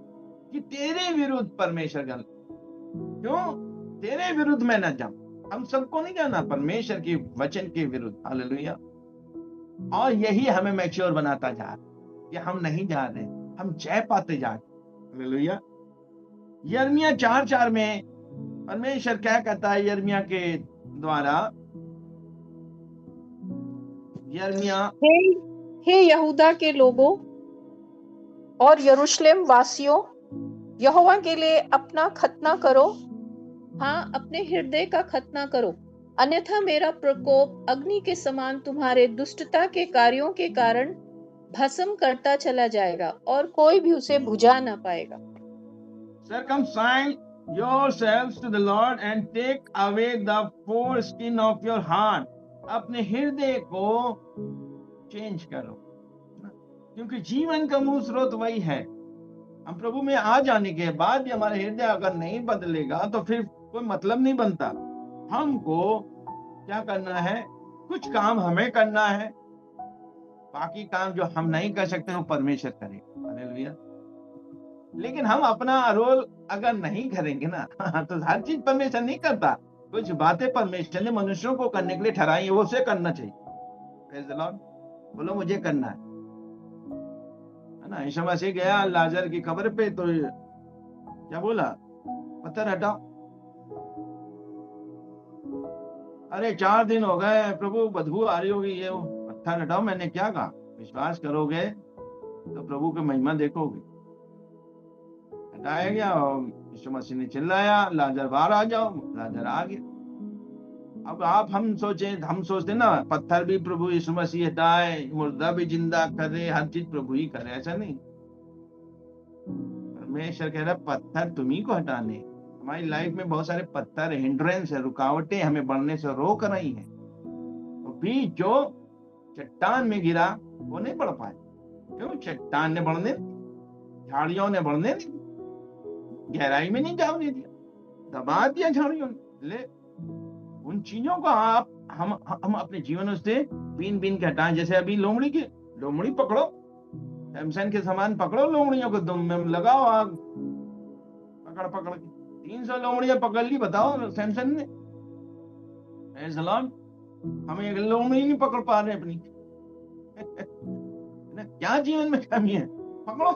कि तेरे विरुद्ध परमेश्वर का, क्यों तेरे विरुद्ध मैं न जाऊं। हम सबको नहीं जाना परमेश्वर के वचन के विरुद्ध। हालेलुया। और यही हमें मैच्योर बनाता जा रहा कि हम नहीं जा रहे, हम जय पाते जा रहे। हालेलुया। यिर्मयाह 4:4 में परमेश्वर क्या कहता है यिर्मयाह के द्वारा? यिर्मयाह, हे यहूदा के लोगों और यरूशलेम वासियों, यहोवा के लिए अपना खतना करो। हाँ, अपने हृदय का खतना करो, अन्यथा मेरा प्रकोप अग्नि के समान तुम्हारे दुष्टता के कार्यों के कारण भस्म करता चला जाएगा और कोई भी उसे बुझा ना पाएगा। Circumcise yourselves to the Lord and take away the foreskin of your heart. अपने हृदय को चेंज करो, क्योंकि जीवन का मूल स्रोत वही है। हम प्रभु में आ जाने के बाद भी हमारा हृदय अगर नहीं बदलेगा तो फिर कोई मतलब नहीं बनता। हमको क्या करना है? कुछ काम हमें करना है, बाकी काम जो हम नहीं कर सकते वो परमेश्वर करेगा। हालेलुया। लेकिन हम अपना रोल अगर नहीं करेंगे ना तो हर चीज परमेश्वर नहीं करता। कुछ बातें परमेश्वर ने मनुष्यों को करने के लिए ठहराई है, वो उसे करना चाहिए। Praise the Lord. बोलो मुझे करना है ना। यीशु मसीह गया लाजर की कब्र पे, तो क्या बोला? पत्थर हटाओ। अरे 4 दिन हो गए प्रभु, बदबू आ रही होगी, ये पत्थर हटाओ। मैंने क्या कहा? विश्वास करोगे तो प्रभु की महिमा देखोगे। हटाया गया और यीशु मसीह ने चिल्लाया, लाजर बाहर आ जाओ। लाजर आ गया। अब हम सोचते ना पत्थर भी प्रभु यीशु मसीह हटाए, मुर्दा भी जिंदा करे, हर चीज प्रभु ही करे, ऐसा नहीं। परमेश्वर कह रहा पत्थर तुम्ही को हटाने, हमारी लाइफ में बहुत सारे पत्थर, हिंड्रेंस है, रुकावटें हमें बढ़ने से रोक रही हैं, तो भी जो चट्टान में गिरा वो नहीं बढ़ पाए। क्यों? चट्टान ने बढ़ने, झाड़ियों ने बढ़ने नहीं, गहराई में नहीं जाने दिया, दबा दिया झाड़ियों ने। ले उन चीजों को हम अपने जीवन से बीन बीन के हटाएं। जैसे अभी लोमड़ी पकड़ो, सैमसन के समान पकड़ो लोमड़ियों को, दुम में लगाओ आग, पकड़ के 300 लोमड़ियां पकड़ ली, बताओ सैमसन ने। हमें एक लोमड़ी नहीं पकड़ पा रहे अपनी। क्या जीवन में कमी है? पकड़ो।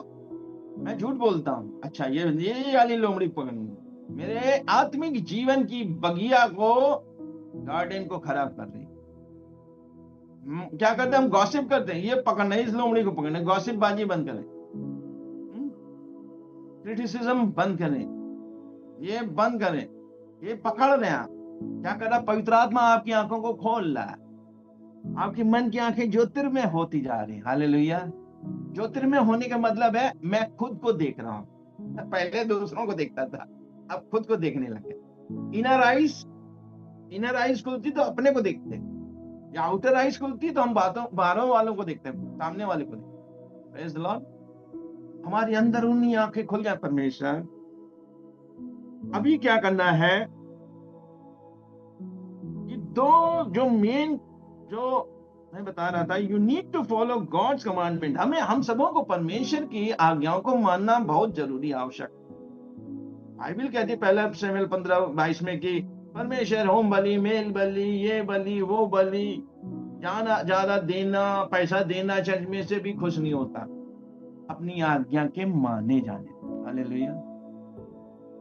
मैं झूठ बोलता हूँ? अच्छा, ये वाली लोमड़ी पकड़नी मेरे आत्मिक जीवन की बगिया को, गार्डन को खराब कर रही। क्या करते हैं हम? गॉसिप करते हैं, ये पकड़ना है, इस लोमड़ी को पकड़ना, गॉसिप बाजी बंद करें, क्रिटिसिज्म बंद करें, ये बंद करें। ये पकड़ रहे हैं आप। क्या कर रहा? पवित्र आत्मा आपकी आंखों को खोल रहा है, आपकी मन की आंखें ज्योतिर्मय होती जा रही। हालेलुया। ज्योतिर्मय होने का मतलब है मैं खुद को देख रहा हूं। पहले दूसरों को देखता था, अब खुद को देखने लगे। इनर आइज खुलती तो अपने को देखते, या आउटर आइज खुलती तो हम बाहरों वालों को देखते हैं, सामने वाले को देखते। Praise the Lord. हमारी अंदरूनी आंखें खुल जाए। परमेश्वर अभी क्या करना है कि जो मेन जो मैं बता रहा था, you need to follow God's commandment. हम सबों को परमेश्वर की आज्ञाओं को मानना बहुत जरूरी, आवश्यक। बाइबल कहती है 1 शमूएल 15:22 में कि परमेश्वर होम बलि, मेल बलि, ये बलि, वो बलि, ज्यादा देना, पैसा देना चर्च में से भी खुश नहीं होता, अपनी आज्ञा के माने जाने। हालेलुया।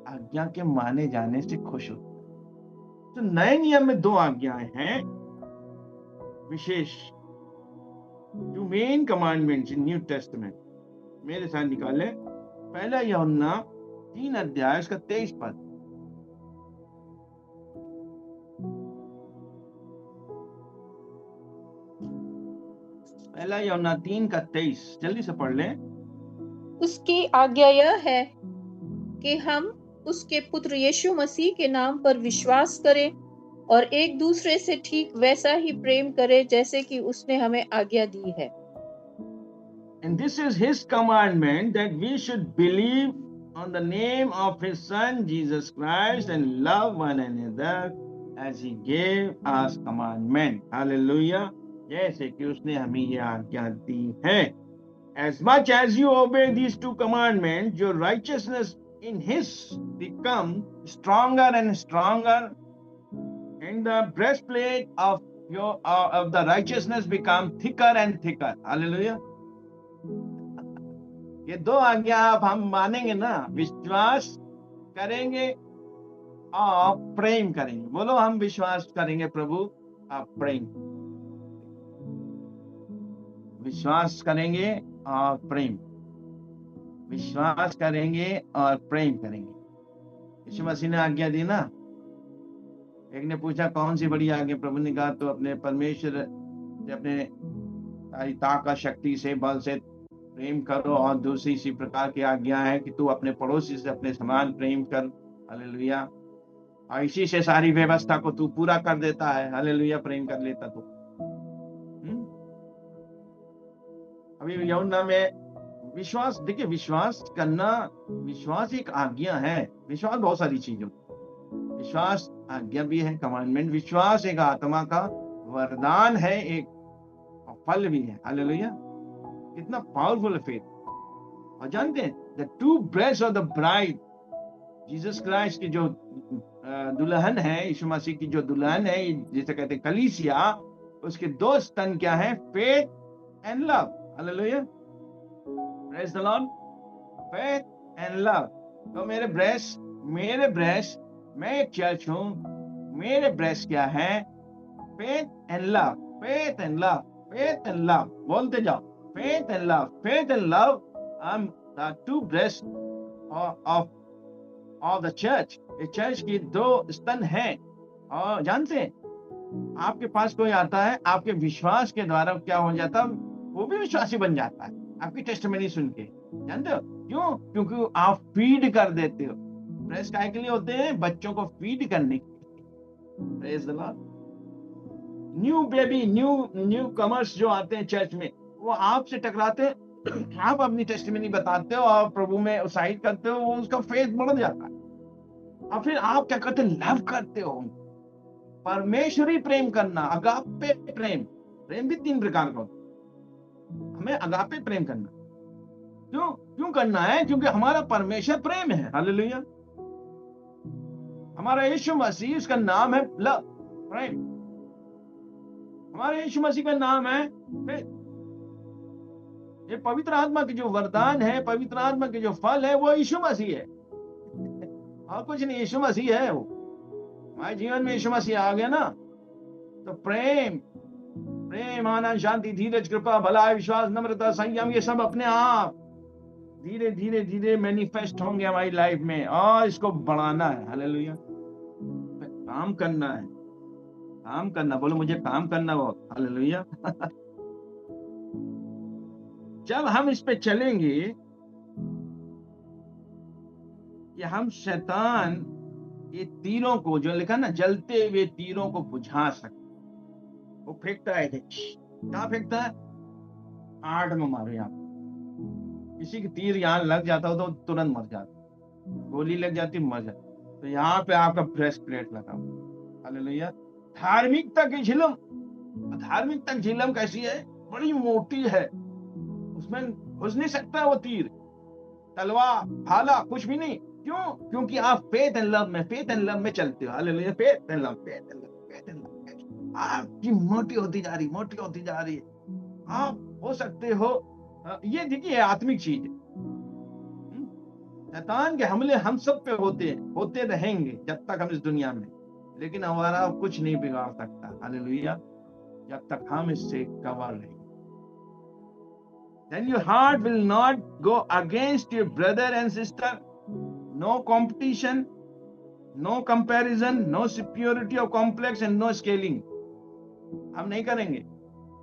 आज्ञा के माने जाने से खुश होता। तो नए नियम में 2 आज्ञाएं हैं विशेष, two main commandments in New Testament. मेरे साथ निकाले 1 यूहन्ना 3 अध्याय उसका 23 पद। पहला यूहन्ना 3 का 23, जल्दी से पढ़ लें। उसकी आज्ञा यह है कि हम उसके पुत्र यीशु मसीह के नाम पर विश्वास करें और एक दूसरे से ठीक वैसा ही प्रेम करें जैसे कि उसने हमें आज्ञा दी है। And this is his commandment, that we should believe on the name of his son Jesus Christ and love one another as he gave us commandment. Hallelujah. जैसे कि उसने हमें ये आज्ञा दी है। As much as you obey these 2 commandments, your righteousness in his become stronger and stronger, and the breastplate of the righteousness become thicker and thicker. Hallelujah. ये 2 आज्ञा आप हम मानेंगे ना, विश्वास करेंगे और प्रेम करेंगे। बोलो, हम विश्वास करेंगे प्रभु, आप प्रेम। विश्वास करेंगे और प्रेम, विश्वास करेंगे और प्रेम करेंगे। यीशु मसीह ने आज्ञा दी ना। एक ने पूछा कौन सी बड़ी आज्ञा? प्रभु ने कहा तो अपने परमेश्वर से, अपने सारी ताकत, शक्ति से, बल से प्रेम करो, और दूसरी इसी प्रकार की आज्ञा है कि तू अपने पड़ोसी से अपने समान प्रेम कर। हालेलुया। और इसी से सारी व्यवस्था को तू पूरा कर देता है। हालेलुया। प्रेम कर लेता तू। अभी यूहन्ना में विश्वास, देखिए विश्वास करना, विश्वास एक आज्ञा है। विश्वास बहुत सारी चीजों, विश्वास आज्ञा भी है, कमांडमेंट। विश्वास एक आत्मा का वरदान है, एक फल भी है। हालेलुया। कितना पावरफुल है फेथ। और जानते हैं, the 2 breasts of the bride, Jesus Christ की जो दुल्हन है, यीशु मसीह की जो दुल्हन है, जिसे कहते हैं कलीसिया, उसके 2 स्तन क्या है? Faith and love. Hallelujah. Praise the Lord. Faith and love. तो मेरे ब्रेस्ट, मैं एक चर्च हूं, मेरे ब्रेस्ट क्या है? Faith and love, faith and love, faith and love. बोलते जाओ, faith and love, faith and love are the 2 breasts of the church. ये चर्च की 2 स्तन हैं। और जानते हैं, आपके पास कोई आता है, आपके विश्वास के द्वारा क्या हो जाता है? वो भी विश्वासी बन जाता है आपकी टेस्टिमनी सुन के। जानते हो क्यों? क्योंकि आप फीड कर देते हो, ब्रेस्ट काय के लिए होते हैं? बच्चों को फीड करने के लिए। Praise the Lord. New baby, new commerce जो आते हैं चर्च में, वो आपसे टकराते हैं, आप अपनी टेस्टिमनी बताते हो और प्रभु में उत्साहित करते हो, वो उसका फेथ बढ़ जाता है, और फिर आप क्या करते हैं? लव करते हो। परमेश्वरी प्रेम करना, अगापे प्रेम। प्रेम भी 3 प्रकार का होता है। हमें अगापे प्रेम करना क्यों करना है? क्योंकि हमारा परमेश्वर प्रेम है। हालेलुया। हमारा यीशु मसीह, उसका नाम है लव, प्रेम। हमारे यीशु मसीह का नाम है फेथ। ये पवित्र आत्मा के जो वरदान है, पवित्र आत्मा के जो फल है, वो यीशु मसीह है और कुछ नहीं। यीशु मसीह है वो। हमारे जीवन में यीशु मसीह आ गया ना, तो प्रेम, आनंद, शांति, धीरज, कृपा, भलाई, विश्वास, नम्रता, संयम, ये सब अपने आप धीरे धीरे धीरे मैनिफेस्ट होंगे हमारी लाइफ में, और इसको बढ़ाना है। हालेलुया। काम करना है, काम करना। बोलो मुझे काम करना बहुत। हालेलुया। जब हम इस पे चलेंगे कि हम शैतान ये तीरों को, जो लिखा ना, जलते हुए तीरों को बुझा सकते। वो फेंकता है, क्या फेंकता है? आड़ में मारो। यहाँ किसी की तीर यहाँ लग जाता हो तो तुरंत मर जाता, गोली लग जाती मर जाती। तो यहाँ पे आपका ब्रेस्ट प्लेट लगा। हालेलुया। धार्मिकता की झिलम। धार्मिकता की झिलम कैसी है? बड़ी मोटी है, उसमें घुस नहीं सकता वो तीर, तलवार, भाला, कुछ भी नहीं। क्यों? क्योंकि आप फेथ एंड लव में चलते हो। हालेलुया। Faith and love. आपकी मोटी होती जा रही है। आप हो सकते हो, ये देखिए आत्मिक चीज है। शैतान के हमले हम सब पे होते रहेंगे जब तक हम इस दुनिया में, लेकिन हमारा कुछ नहीं बिगाड़ सकता। हालेलुया। जब तक हम इससे कवर रहेंगे। Then your heart will not go against your brother and sister. No competition, no comparison, no superiority or complex, and no scaling. हम नहीं करेंगे।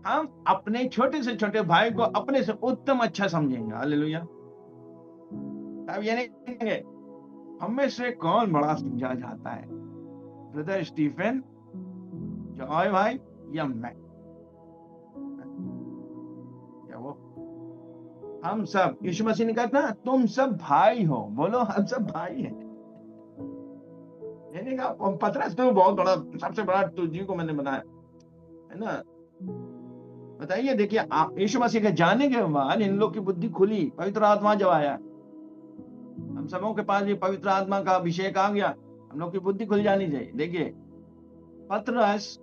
हम अपने छोटे से छोटे भाई को अपने से उत्तम अच्छा समझेंगे। हालेलुया। तब ये नहीं कहेंगे हमें से कौन बड़ा समझा जाता है, ब्रदर स्टीफन, जॉय भाई, या मैं, या वो। हम सब, यीशु मसीह ने कहा ना, तुम सब भाई हो। बोलो हम सब भाई हैं। मैंने कहा पतरस तो बहुत बड़ा, सबसे बड़ा तुझी को मैंने बनाया है ना। बताइए, देखिए यीशु मसीह के जाने के बाद इन लोग की बुद्धि खुली, पवित्र आत्मा जब आया, हम सबों के पास ये पवित्र आत्मा का अभिषेक आ गया, हम लोग की बुद्धि खुल जानी चाहिए। देखिए पतरस,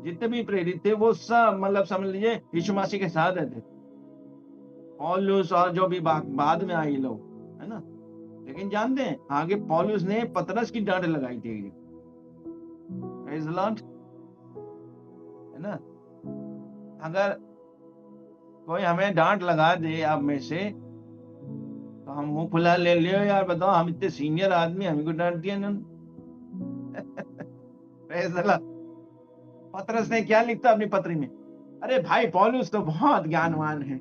जितने भी प्रेरित थे वो सब, मतलब समझ लीजिए यीशु मसीह के साथ रहते। पौलुस और जो भी बाद में आए लोग, है ना। लेकिन जानते हैं आगे पौलुस ने पतरस की डांट लगाई थी। प्रेज़ द लॉर्ड, है ना। अगर कोई हमें डांट लगा दे आप में से, तो हम मुंह खुला ले लियो, यार बताओ हम इतने सीनियर आदमी, हमें को डांट दिया इन्होंने। Praise the Lord. पतरस ने क्या लिखता अपनी पत्री में? अरे भाई पौलुस तो बहुत ज्ञानवान है,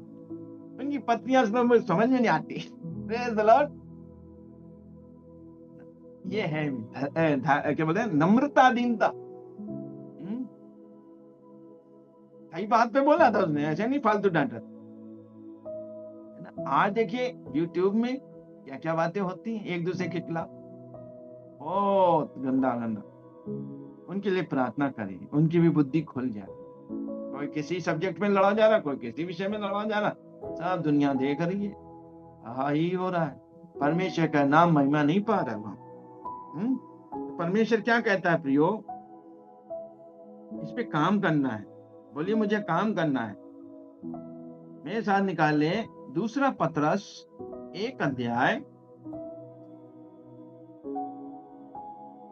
उनकी पत्नियां समझ में नहीं आती। Praise the Lord. ये है क्या बोलते हैं, नम्रता, दीनता। सही बात पे बोला था उसने, ऐसे नहीं फालतू डांटा। आज देखिए यूट्यूब में क्या क्या बातें होती हैं एक दूसरे के खिलाफ, बहुत गंदा। उनके लिए प्रार्थना करें, उनकी भी बुद्धि खुल जाए। कोई किसी सब्जेक्ट में लड़ा जा रहा, कोई किसी विषय में लड़ा जा रहा, सब दुनिया देख रही है, ही हो रहा है। परमेश्वर का नाम महिमा नहीं पा रहा वहां। परमेश्वर क्या कहता है प्रियो? इस पे काम करना है। बोलिए मुझे काम करना है। मेरे साथ निकाले दूसरा पतरस 1 अध्याय,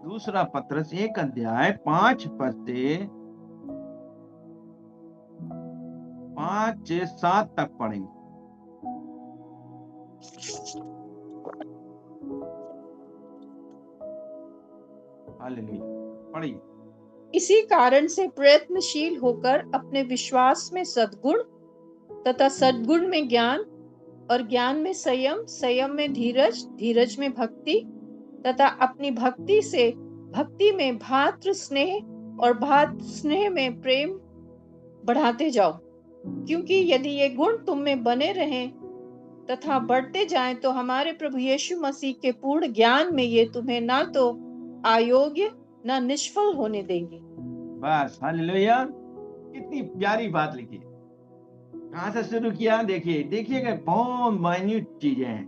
दूसरा पतरस 1 अध्याय 5 पद से 5 से 7 तक पढ़ेंगे। हालेलुया, पढ़िए। इसी कारण से प्रयत्नशील होकर अपने विश्वास में सद्गुण तथा सद्गुण में ज्ञान और ज्ञान में संयम, संयम में धीरज, धीरज में भक्ति, तथा अपनी भक्ति में भातृ स्नेह और भातृ स्नेह में प्रेम बढ़ाते जाओ। क्योंकि यदि ये गुण तुम में बने रहें तथा बढ़ते जाएं तो हमारे प्रभु यीशु मसीह के पूर्ण ज्ञान में ये तुम्हें ना तो अयोग्य ना निष्फल होने देंगे। बस, हालेलुया। कितनी प्यारी बात लिखी है। कहाँ से शुरू किया? देखिएगा, बहुत माइन्यूट चीजें हैं।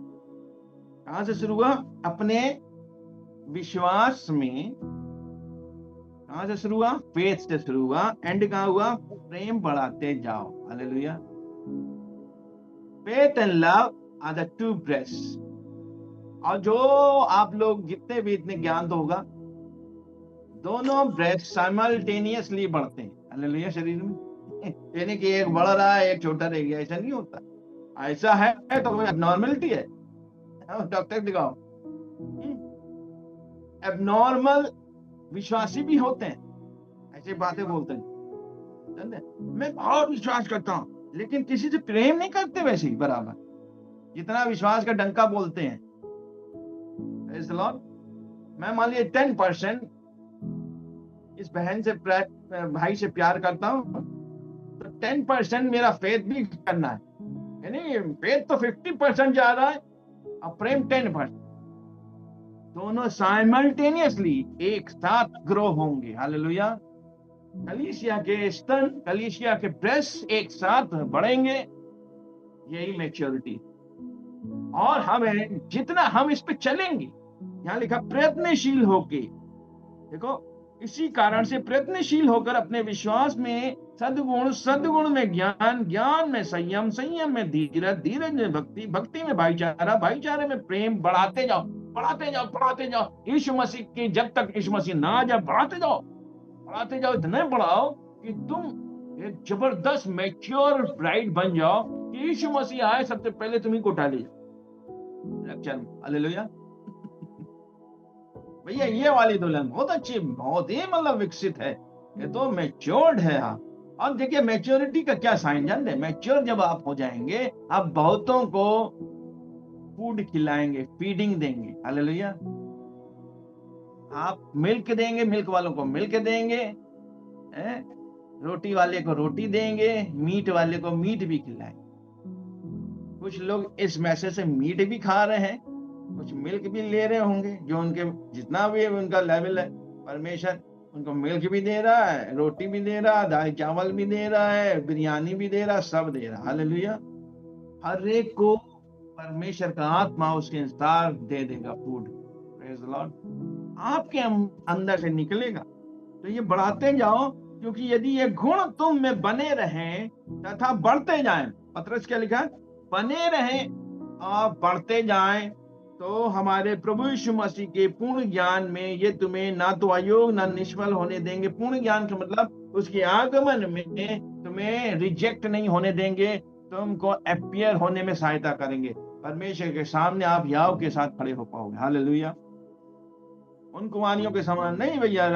कहाँ से शुरू हुआ? अपने विश्वास में। कहाँ से शुरू हुआ? फेथ से शुरू हुआ। एंड कहाँ हुआ? प्रेम बढ़ाते जाओ। Hallelujah. Faith and love are the two breaths. और जो आप लोग जितने भी इतने ज्ञान तो होगा, दोनों ब्रेथ साइमल्टेनियसली बढ़ते हैं। हालेलुया। शरीर में यानी कि एक बढ़ रहा है, एक छोटा रह गया, ऐसा नहीं होता। ऐसा है तो कोई एबनॉर्मलिटी है, डॉक्टर दिखाओ। एबनॉर्मल विश्वासी भी होते हैं, ऐसी बातें बोलते हैं, मैं बहुत विश्वास करता हूँ, लेकिन किसी से प्रेम नहीं करते वैसे ही बराबर, जितना विश्वास का डंका बोलते हैं। मैं मान लिया 10% इस बहन से भाई से प्यार करता हूँ, तो 10% मेरा फेथ भी करना है। यानी फेथ तो 50% जा रहा है और प्रेम 10%। दोनों साइमल्टेनियसली एक साथ ग्रो होंगे। हालेलुया। कलीसिया के स्तन, कलीसिया के ब्रेस्ट एक साथ बढ़ेंगे। यही मैच्योरिटी। और हमें जितना हम इस पे चलेंगे, यहाँ लिखा प्रयत्नशील होके, देखो इसी कारण से प्रयत्नशील होकर अपने विश्वास में सद्गुण, सद्गुण में ज्ञान, ज्ञान में संयम, संयम में धीरज, धीरज में भक्ति, भक्ति में भाईचारा, भाईचारे में प्रेम बढ़ाते जाओ, बढ़ाते जाओ, बढ़ाते जाओ। यीशु मसीह की जब तक यीशु मसीह ना आ जाए, बढ़ाते जाओ, बढ़ाते जाओ। इतने बढ़ाओ कि तुम एक जबरदस्त मैच्योर ब्राइड बन जाओ कि यीशु मसीह आए सबसे पहले तुम्ही को उठा ले जाओ। हालेलुया। भैया ये वाली दुल्हन बहुत अच्छी, बहुत ही मतलब विकसित है, ये तो मैच्योर्ड है। और देखिए मैच्योरिटी का क्या साइन जानते हैं? मैच्योर जब आप हो जाएंगे, आप बहुतों को फूड खिलाएंगे, फीडिंग देंगे। हालेलुया। आप मिल्क देंगे, मिल्क वालों को मिल्क देंगे, रोटी वाले को रोटी देंगे, मीट वाले को मीट भी खिलाएंगे। कुछ लोग इस मैसेज से मीट भी खा रहे हैं, कुछ मिल्क भी ले रहे होंगे, जो उनके जितना भी उनका लेवल है। परमेश्वर उनको मिल्क भी दे रहा है, रोटी भी दे रहा है, दाल चावल भी दे रहा है, बिरयानी भी दे रहा है, सब दे रहा है। हालेलुया। हर एक को परमेश्वर का आत्मा उसके अनुसार दे देगा फूड। Praise the Lord. आपके अंदर से निकलेगा, तो ये बढ़ाते जाओ, क्योंकि यदि ये गुण तुम में बने रहें तथा बढ़ते जाएं, पतरस क्या लिखा? बने रहें और बढ़ते जाएं, तो हमारे प्रभु यीशु मसीह के पूर्ण ज्ञान में ये तुम्हें ना तो अयोग्य ना निष्फल होने देंगे। पूर्ण ज्ञान का मतलब उसके आगमन में तुम्हें रिजेक्ट नहीं होने देंगे, तुमको अपीयर होने में सहायता करेंगे। परमेश्वर के सामने आप याव के साथ खड़े हो पाओगे। हालेलुया। उन कुमारियों के समान नहीं भैया,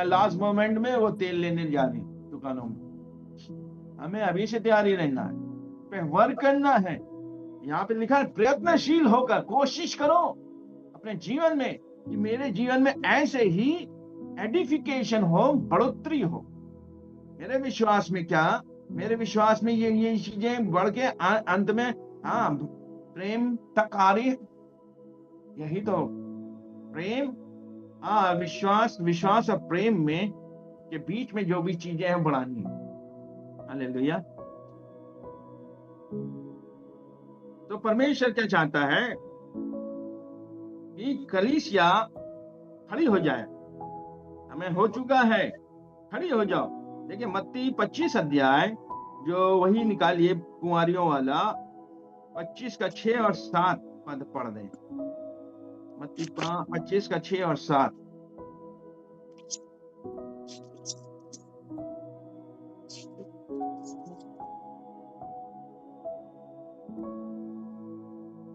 लास्ट मोमेंट में वो तेल लेने जा रही दुकानों में। हमें अभी से तैयारी रहना है, पे वर्क करना है। यहाँ पे लिखा है प्रयत्नशील होकर कोशिश करो अपने जीवन में कि मेरे जीवन में ऐसे ही एडिफिकेशन हो, बढ़ोतरी हो। मेरे विश्वास में क्या? मेरे विश्वास में ये चीजें बढ़ के अंत में प्रेम तक आ रही है। यही तो प्रेम, विश्वास और प्रेम में के बीच में जो भी चीजें हैं बढ़ानी है। हालेलुया। तो परमेश्वर क्या चाहता है कि कलीसिया खड़ी हो जाए। हमें हो चुका है, खड़ी हो जाओ। देखिए मत्ती 25 अध्याय, जो वही निकालिए कुंवारियों वाला, 25 का 6 और 7 पद पढ़ दें। मत्ती 25 का 6 और 7।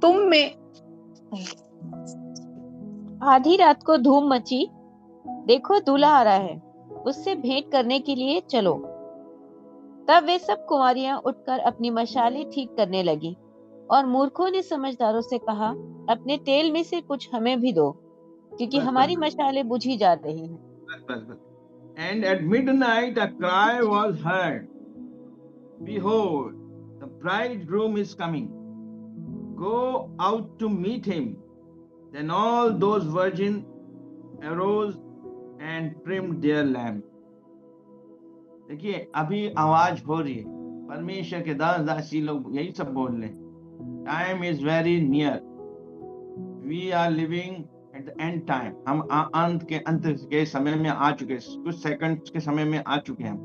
तुम में आधी रात को धूम मची, देखो दूल्हा आ रहा है, उससे भेंट करने के लिए चलो। तब वे सब कुंवारियां उठकर अपनी मशालें ठीक करने लगी और मूर्खों ने समझदारों से कहा, अपने तेल में से कुछ हमें भी दो, क्योंकि बस हमारी मशालें बुझी जा रही हैं। बस। And at midnight a cry was heard, behold, the bridegroom is coming, go out to meet him. Then all those virgins arose and trimmed their lamp. देखिए, अभी आवाज हो रही है, परमेश्वर के दास दासी लोग यही सब बोल रहे हैं, time is very near, we are living at the end time. हम अंत के समय में आ चुके, कुछ सेकंड्स के समय में आ चुके हैं।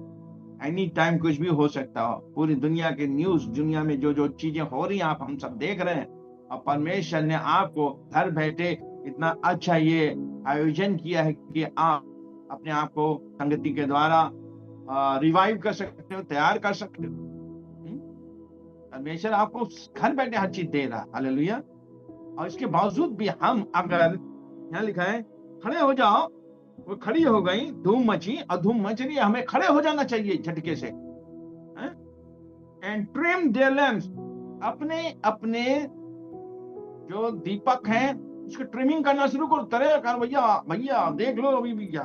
एनी टाइम कुछ भी हो सकता हो। पूरी दुनिया के न्यूज, दुनिया में जो जो चीजें हो रही हैं, आप हम सब देख रहे हैं। और परमेश्वर ने आपको घर बैठे इतना अच्छा ये आयोजन किया है कि आप अपने आप को संगति के द्वारा रिवाइव कर सकते हो, तैयार कर सकते हो। परमेश्वर आपको घर बैठे हर चीज दे रहा है। हालेलुया। और इसके बावजूद भी हम, अगर यहाँ लिखा है खड़े हो जाओ, वो खड़ी हो गई, धूम मची और धूम मच रही है, हमें खड़े हो जाना चाहिए झटके से। एंड ट्रिम देयर लैम्प्स, अपने अपने जो दीपक हैं उसकी ट्रिमिंग करना शुरू करो। तरह कर भैया भैया देख लो अभी भी क्या,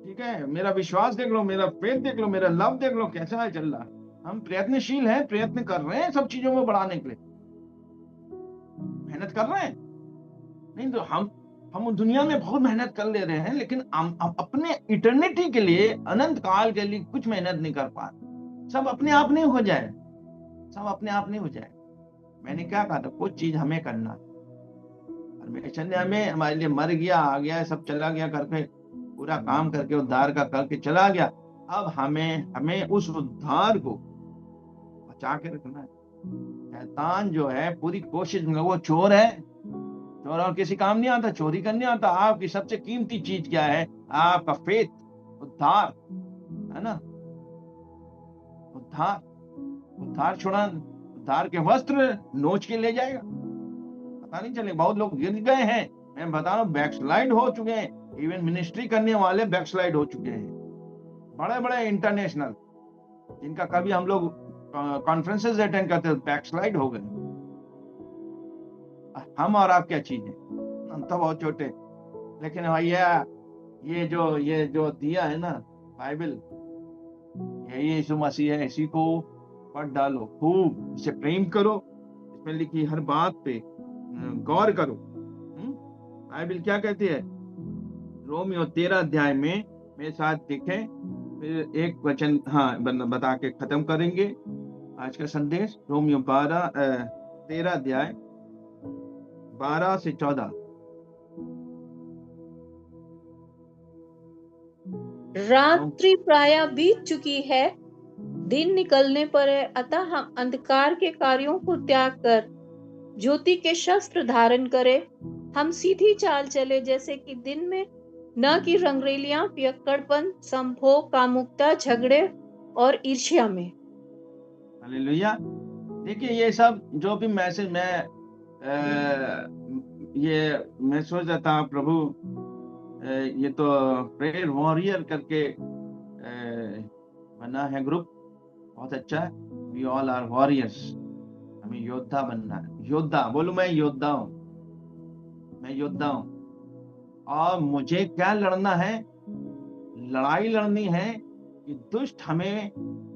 ठीक है, मेरा विश्वास देख लो, मेरा फेथ देख लो, मेरा लव देख लो कैसा है चल रहा। हम प्रयत्नशील हैं, प्रयत्न कर रहे हैं सब चीजों में बढ़ाने के लिए, मेहनत कर रहे हैं। नहीं तो हम दुनिया में बहुत मेहनत कर ले रहे हैं, लेकिन हम अपने इटर्निटी के लिए, अनंत काल के लिए कुछ मेहनत नहीं कर पा रहे। सब अपने आप नहीं हो जाए, सब अपने आप नहीं हो जाए। मैंने क्या कहा था, कुछ चीज हमें करना। परमेश्वर ने हमें, हमारे लिए मर गया, आ गया, सब चला गया करके, पूरा काम करके उद्धार का करके चला गया। अब हमें उस उद्धार को बचा के रखना है। शैतान जो है पूरी कोशिश में, वो चोर है, चोर और किसी काम नहीं आता, चोरी करने आता। आपकी सबसे कीमती चीज क्या है? आपका फेथ, उद्धार, है ना? उद्धार छुड़ा, उद्धार के वस्त्र नोच के ले जाएगा, पता नहीं चले। बहुत लोग गिर गए हैं, मैं बता रहा हूँ, बैकस्लाइड हो चुके हैं। इवन मिनिस्ट्री करने वाले बैकस्लाइड हो चुके हैं, बड़े बड़े इंटरनेशनल, जिनका कभी हम लोग कॉन्फ्रेंसेस अटेंड करते थे, बैकस्लाइड हो गए। हम और आप क्या चीज है? हम तो बहुत छोटे। लेकिन भैया ये जो दिया है ना बाइबल, यही यीशु मसीह है, इसी को पढ़ डालो, खूब इसे प्रेम करो, इसमें लिखी हर बात पे गौर करो। बाइबल क्या कहती है? रोमियो 13 अध्याय में मेरे साथ देखें, फिर एक वचन बता के खत्म करेंगे आज का संदेश। रोमियो 13 अध्याय 12 से 14। रात्रि प्रायः बीत चुकी है, दिन निकलने पर है, अतः हम अंधकार के कार्यों को त्याग कर ज्योति के शस्त्र धारण करें। हम सीधी चाल चले, जैसे कि दिन में, न कि रंगरेलियां, पियक्कड़पन, संभोग, कामुकता, झगड़े और ईर्ष्या में। हालेलुया। देखिए, ये सब जो भी मैसेज मैं सोच रहा था, प्रभु ये तो प्रेयर वॉरियर करके बना है ग्रुप, बहुत अच्छा है। वी ऑल आर वॉरियर्स, हमें योद्धा बनना है। योद्धा बोलूं, मैं योद्धा हूं, मैं योद्धा हूं। और मुझे क्या लड़ना है? लड़ाई लड़नी है कि दुष्ट हमें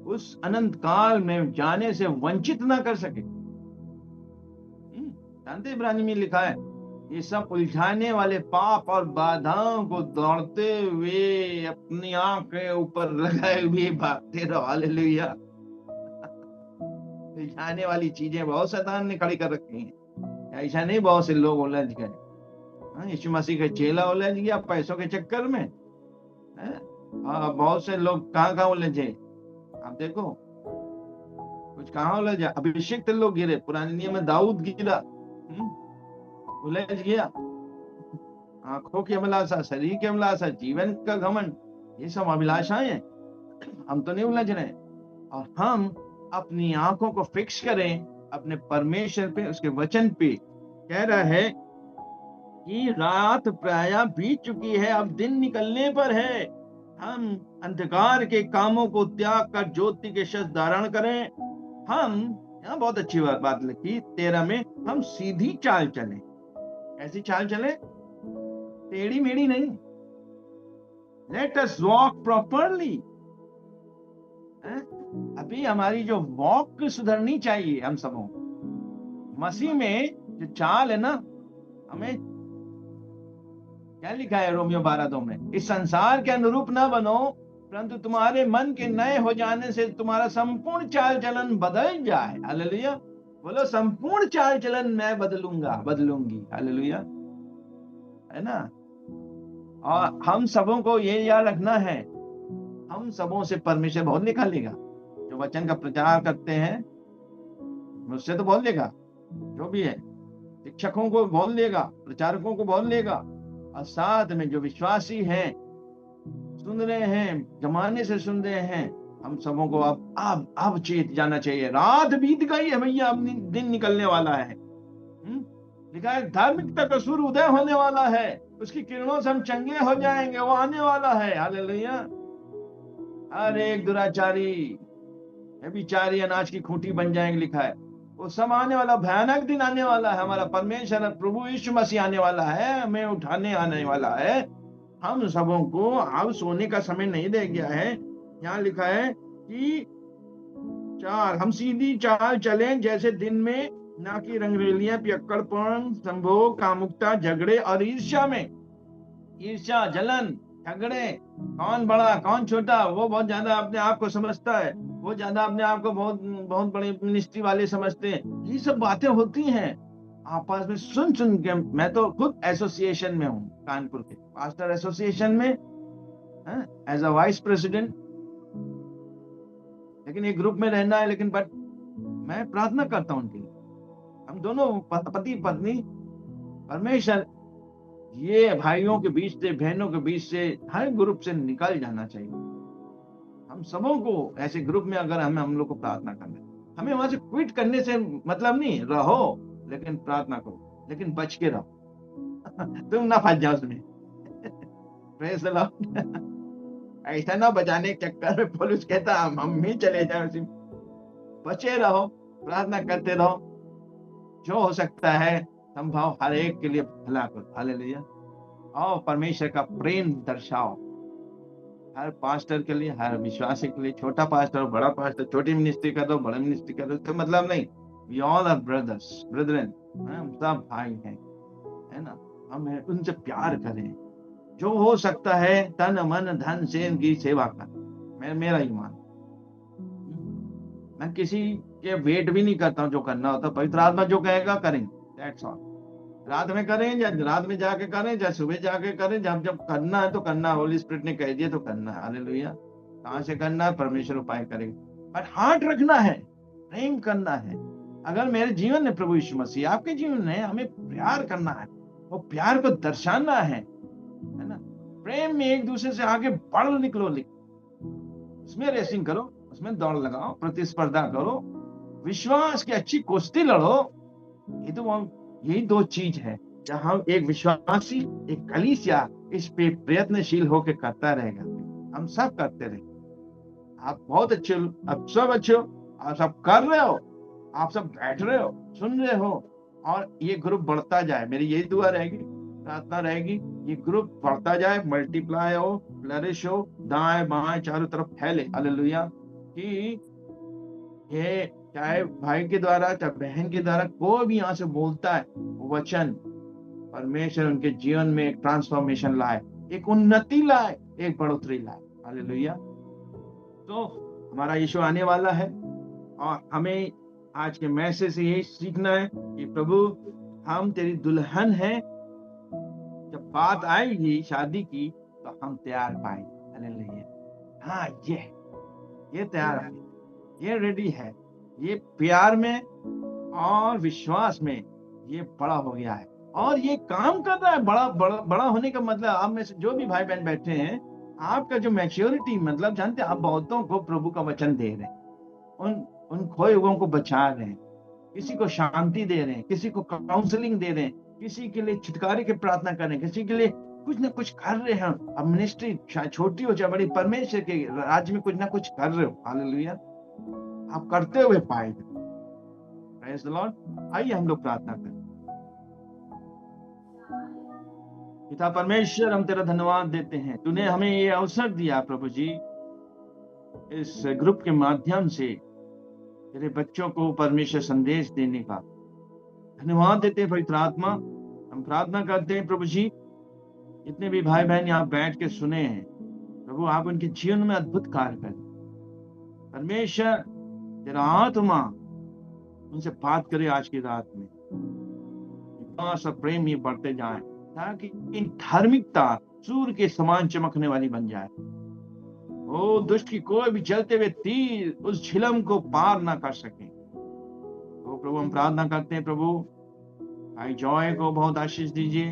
उस अनंत काल में जाने से वंचित ना कर सके। जानते इब्रानी में लिखा है, ये सब उलझाने वाले पाप और बाधाओं को दौड़ते हुए अपनी आंख के ऊपर लगाए हुए भागते रहो। हालेलुया। उलझाने वाली चीजें बहुत शैतान ने खड़ी कर रखी हैं। ऐसा नहीं, बहुत से लोग उलझ गए। यीशु मसीह का चेला उलझ गया पैसों के चक्कर में। बहुत से लोग कहाँ उलझे, आप देखो, कुछ कहाँ उलझे। अभिषिक्त लोग गिरे, पुराने नियम में दाऊद गिरा, उलझ गया। आंखों की अभिलाषा, शरीर की अभिलाषा, जीवन का घमंड, ये सब अभिलाषाएं हैं। हम तो नहीं उलझ रहे। और हम अपनी आंखों को फिक्स करें अपने परमेश्वर पे, उसके वचन पे। कह रहा है कि रात प्रायः बीत चुकी है, अब दिन निकलने पर है। हम अंधकार के कामों को त्याग कर ज्योति के शस्त्र धारण करें। हम यहाँ बहुत अच्छी बात लिखी 13 में, हम सीधी चाल चले। ऐसी चाल चले, टेढ़ी मेढ़ी नहीं। Let us walk properly. अभी हमारी जो वॉक सुधरनी चाहिए हम सबों। मसीह में जो चाल है ना, हमें क्या लिखा है रोमियो 12:2 में, इस संसार के अनुरूप ना बनो, परंतु तुम्हारे मन के नए हो जाने से तुम्हारा संपूर्ण चाल चलन बदल जाए। हालेलुया। बोलो, संपूर्ण चाल चलन मैं बदलूंगी। हालेलुया, है ना। और हम सबों को ये याद रखना है, हम सबों से परमेश्वर बहुत निकालेगा। जो वचन का प्रचार करते हैं मुझसे तो बोल लेगा, जो भी है, शिक्षकों को बोल लेगा, प्रचारकों को बोल लेगा, और साथ में जो विश्वासी हैं, सुन रहे हैं, जमाने से सुन रहे हैं, हम सबों को अब चेत जाना चाहिए। रात बीत गई है भैया, अब दिन निकलने वाला है। लिखा है धार्मिकता का सूर्य उदय होने वाला है, उसकी किरणों से हम चंगे हो जाएंगे, वो आने वाला है। हालेलुया। हर एक दुराचारी, व्यभिचारी अनाज की खूंटी बन जाएंगे, लिखा है। वो सब आने वाला, भयानक दिन आने वाला है। हमारा परमेश्वर प्रभु यीशु मसीह आने वाला है, हमें उठाने आने वाला है। हम सबों को अब सोने का समय नहीं रह गया है। यहाँ लिखा है कि हम सीधी चाल चलें जैसे दिन में, ना कि रंगरेलियां, पियक्कड़पन, संभोग, कामुकता, झगड़े और ईर्ष्या में। ईर्ष्या, जलन, झगड़े, कौन बड़ा कौन छोटा, वो बहुत ज्यादा अपने आप को समझता है, वो ज्यादा अपने आप को बहुत बहुत बड़े मिनिस्ट्री वाले समझते हैं। ये सब बातें होती हैं आपस में सुन के। मैं तो खुद एसोसिएशन में हूँ, कानपुर के पास्टर एसोसिएशन में, एज अ वाइस प्रेसिडेंट। लेकिन एक ग्रुप में रहना है, लेकिन बट मैं प्रार्थना करता हूँ उनके लिए। हम दोनों पति पत्नी, परमेश्वर ये भाइयों के बीच से, बहनों के बीच से, हर ग्रुप से निकल जाना चाहिए। हम सबों को ऐसे ग्रुप में अगर हम लोग को प्रार्थना करना है, हमें वहां से क्विट करने से मतलब नहीं, रहो लेकिन प्रार्थना करो, लेकिन बच के रहो। तुम ना फंस जाओ उसमें। Praise the Lord. ऐसा ना बजाने के चक्कर में पुलिस कहता हम ही चले जाए उसी। बचे रहो, प्रार्थना करते रहो, जो हो सकता है संभव हर एक के लिए भला करो। हालेलुया। और परमेश्वर का प्रेम दर्शाओ हर पास्टर के लिए, हर विश्वासी के लिए। छोटा पास्टर, बड़ा पास्टर, छोटी मिनिस्ट्री कर दो, बड़ा मिनिस्ट्री कर दो, तो मतलब नहीं। We all are brothers, brethren, हम सब भाई हैं, है ना। हम उनसे प्यार करें, जो हो सकता है तन मन धन से इनकी सेवा कर। मेरा ईमान, मैं किसी के वेट भी नहीं करता हूँ। जो करना होता, पवित्र आत्मा जो कहेगा करेंगे, दैट्स ऑल। रात में करें या रात में जाके करें या सुबह जाके करें, जब करना है तो करना है। होली स्पिरिट ने कह दिया तो करना है। हालेलुया। कहाँ से करना है, परमेश्वर उपाय करेगा। पर हार्ट रखना है, प्रेम करना है। अगर मेरे जीवन में प्रभु यीशु मसीह, आपके जीवन में हमें प्यार करना है, वो प्यार को दर्शाना है ना। प्रेम में एक दूसरे से आगे बढ़ निकलो, उसमें रेसिंग करो, उसमें दौड़ लगाओ, प्रतिस्पर्धा करो, विश्वास की अच्छी कुश्ती लड़ो। ये तो यही दो चीज है जहां एक विश्वासी, एक कलीसिया इस पे प्रयत्नशील होकर करता रहेगा। हम सब करते रहेंगे। आप बहुत अच्छे, आप सब अच्छे हो, आप सब कर रहे हो, आप सब बैठ रहे हो, सुन रहे हो, और ये ग्रुप बढ़ता जाए। मेरी यही दुआ रहेगी, प्रार्थना रहेगी, ये ग्रुप बढ़ता जाए, मल्टीप्लाई हो, फ्लरिश हो, दाएं बाएं चारों तरफ फैले। हालेलुया। कि ये चाहे भाई के द्वारा, चाहे बहन के द्वारा, कोई भी यहाँ से बोलता है वचन, परमेश्वर उनके जीवन में एक ट्रांसफॉर्मेशन लाए, एक उन्नति लाए, एक बढ़ोतरी लाए। हालेलुया। तो हमारा यीशु आने वाला है, और हमें आज के मैसेज से यही सीखना है कि प्रभु, हम तेरी दुल्हन हैं। जब बात आएगी शादी की तो हम तैयार पाएंगे। हालेलुया। हाँ, ये तैयार है, ये रेडी है, ये प्यार में और विश्वास में ये बड़ा हो गया है, और ये काम कर रहा है। बड़ा होने का मतलब, आप में से जो भी भाई बहन बैठे हैं, आपका जो मैच्योरिटी, मतलब जानते हैं, आप बहुतों को प्रभु का वचन दे रहे हैं, उन खोए हुओं को बचा रहे हैं, किसी को शांति दे रहे हैं, किसी को काउंसलिंग दे रहे हैं, किसी के लिए छुटकारे की प्रार्थना कर रहे हैं, किसी के लिए कुछ ना कुछ कर रहे हैं। अब मिनिस्ट्री चाहे छोटी हो चाहे बड़ी, परमेश्वर के राज्य में कुछ ना कुछ कर रहे हो। हालेलुया। आप करते हुए पाएंगे, प्रेज द लॉर्ड। आइए हम लोग प्रार्थना करें। पिता परमेश्वर, हम तेरा धन्यवाद देते हैं, तूने हमें ये अवसर दिया प्रभु जी, इस ग्रुप के माध्यम से तेरे बच्चों को परमेश्वर संदेश देने का धन्यवाद देते हैं। पवित्र आत्मा, हम प्रार्थना करते हैं प्रभु जी, जितने भी भाई बहन यहाँ बैठ के सुने हैं प्रभु, आप उनके जीवन में अद्भुत कार्य करें। परमेश्वर तेरा आत्मा उनसे बात करे आज की रात में, विश्वास और प्रेम ये बढ़ते जाए, ताकि इन धार्मिकता सूर्य के समान चमकने वाली बन जाए। ओ दुष्ट की कोई भी जलते हुए तीर उस झिलम को पार ना कर सके। तो प्रभु हम प्रार्थना करते हैं प्रभु, भाई जॉय को बहुत आशीष दीजिए,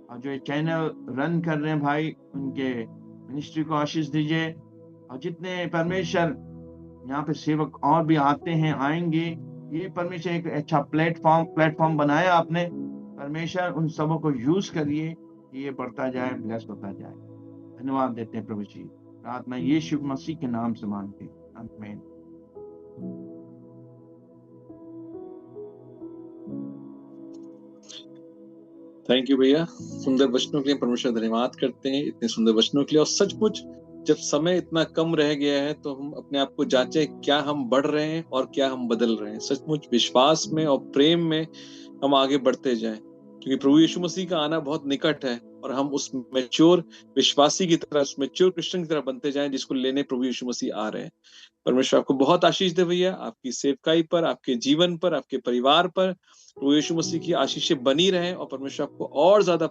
और जो चैनल रन कर रहे हैं भाई, उनके मिनिस्ट्री को आशीष दीजिए। और जितने परमेश्वर यहाँ पे सेवक और भी आते हैं, आएंगे, ये परमेश्वर एक अच्छा प्लेटफॉर्म बनाया आपने। परमेश्वर उन सबों को यूज करिए, ये बढ़ता जाए, ब्लेस होता जाए। धन्यवाद देते हैं प्रभु जी, प्रार्थना यीशु मसीह के नाम से मांगते हैं, आमीन। थैंक यू भैया, सुंदर वचनों के लिए परमेश्वर धन्यवाद करते हैं, इतने सुंदर वचनों के लिए। और सचमुच जब समय इतना कम रह गया है तो हम अपने आप को जांचें, क्या हम बढ़ रहे हैं और क्या हम बदल रहे हैं। सचमुच विश्वास में और प्रेम में हम आगे बढ़ते जाएं, क्योंकि प्रभु यीशु मसीह का आना बहुत निकट है, और हम उस मैच्योर विश्वासी की तरह, उस मैच्योर क्रिश्चियन की तरह बनते जाएं जिसको लेने प्रभु यीशु मसीह आ रहे हैं। परमेश्वर आपको बहुत आशीष दे भैया, आपकी सेवकाई पर, आपके जीवन पर, आपके परिवार पर प्रभु यीशु मसीह की आशीषें बनी रहें, और परमेश्वर आपको और ज्यादा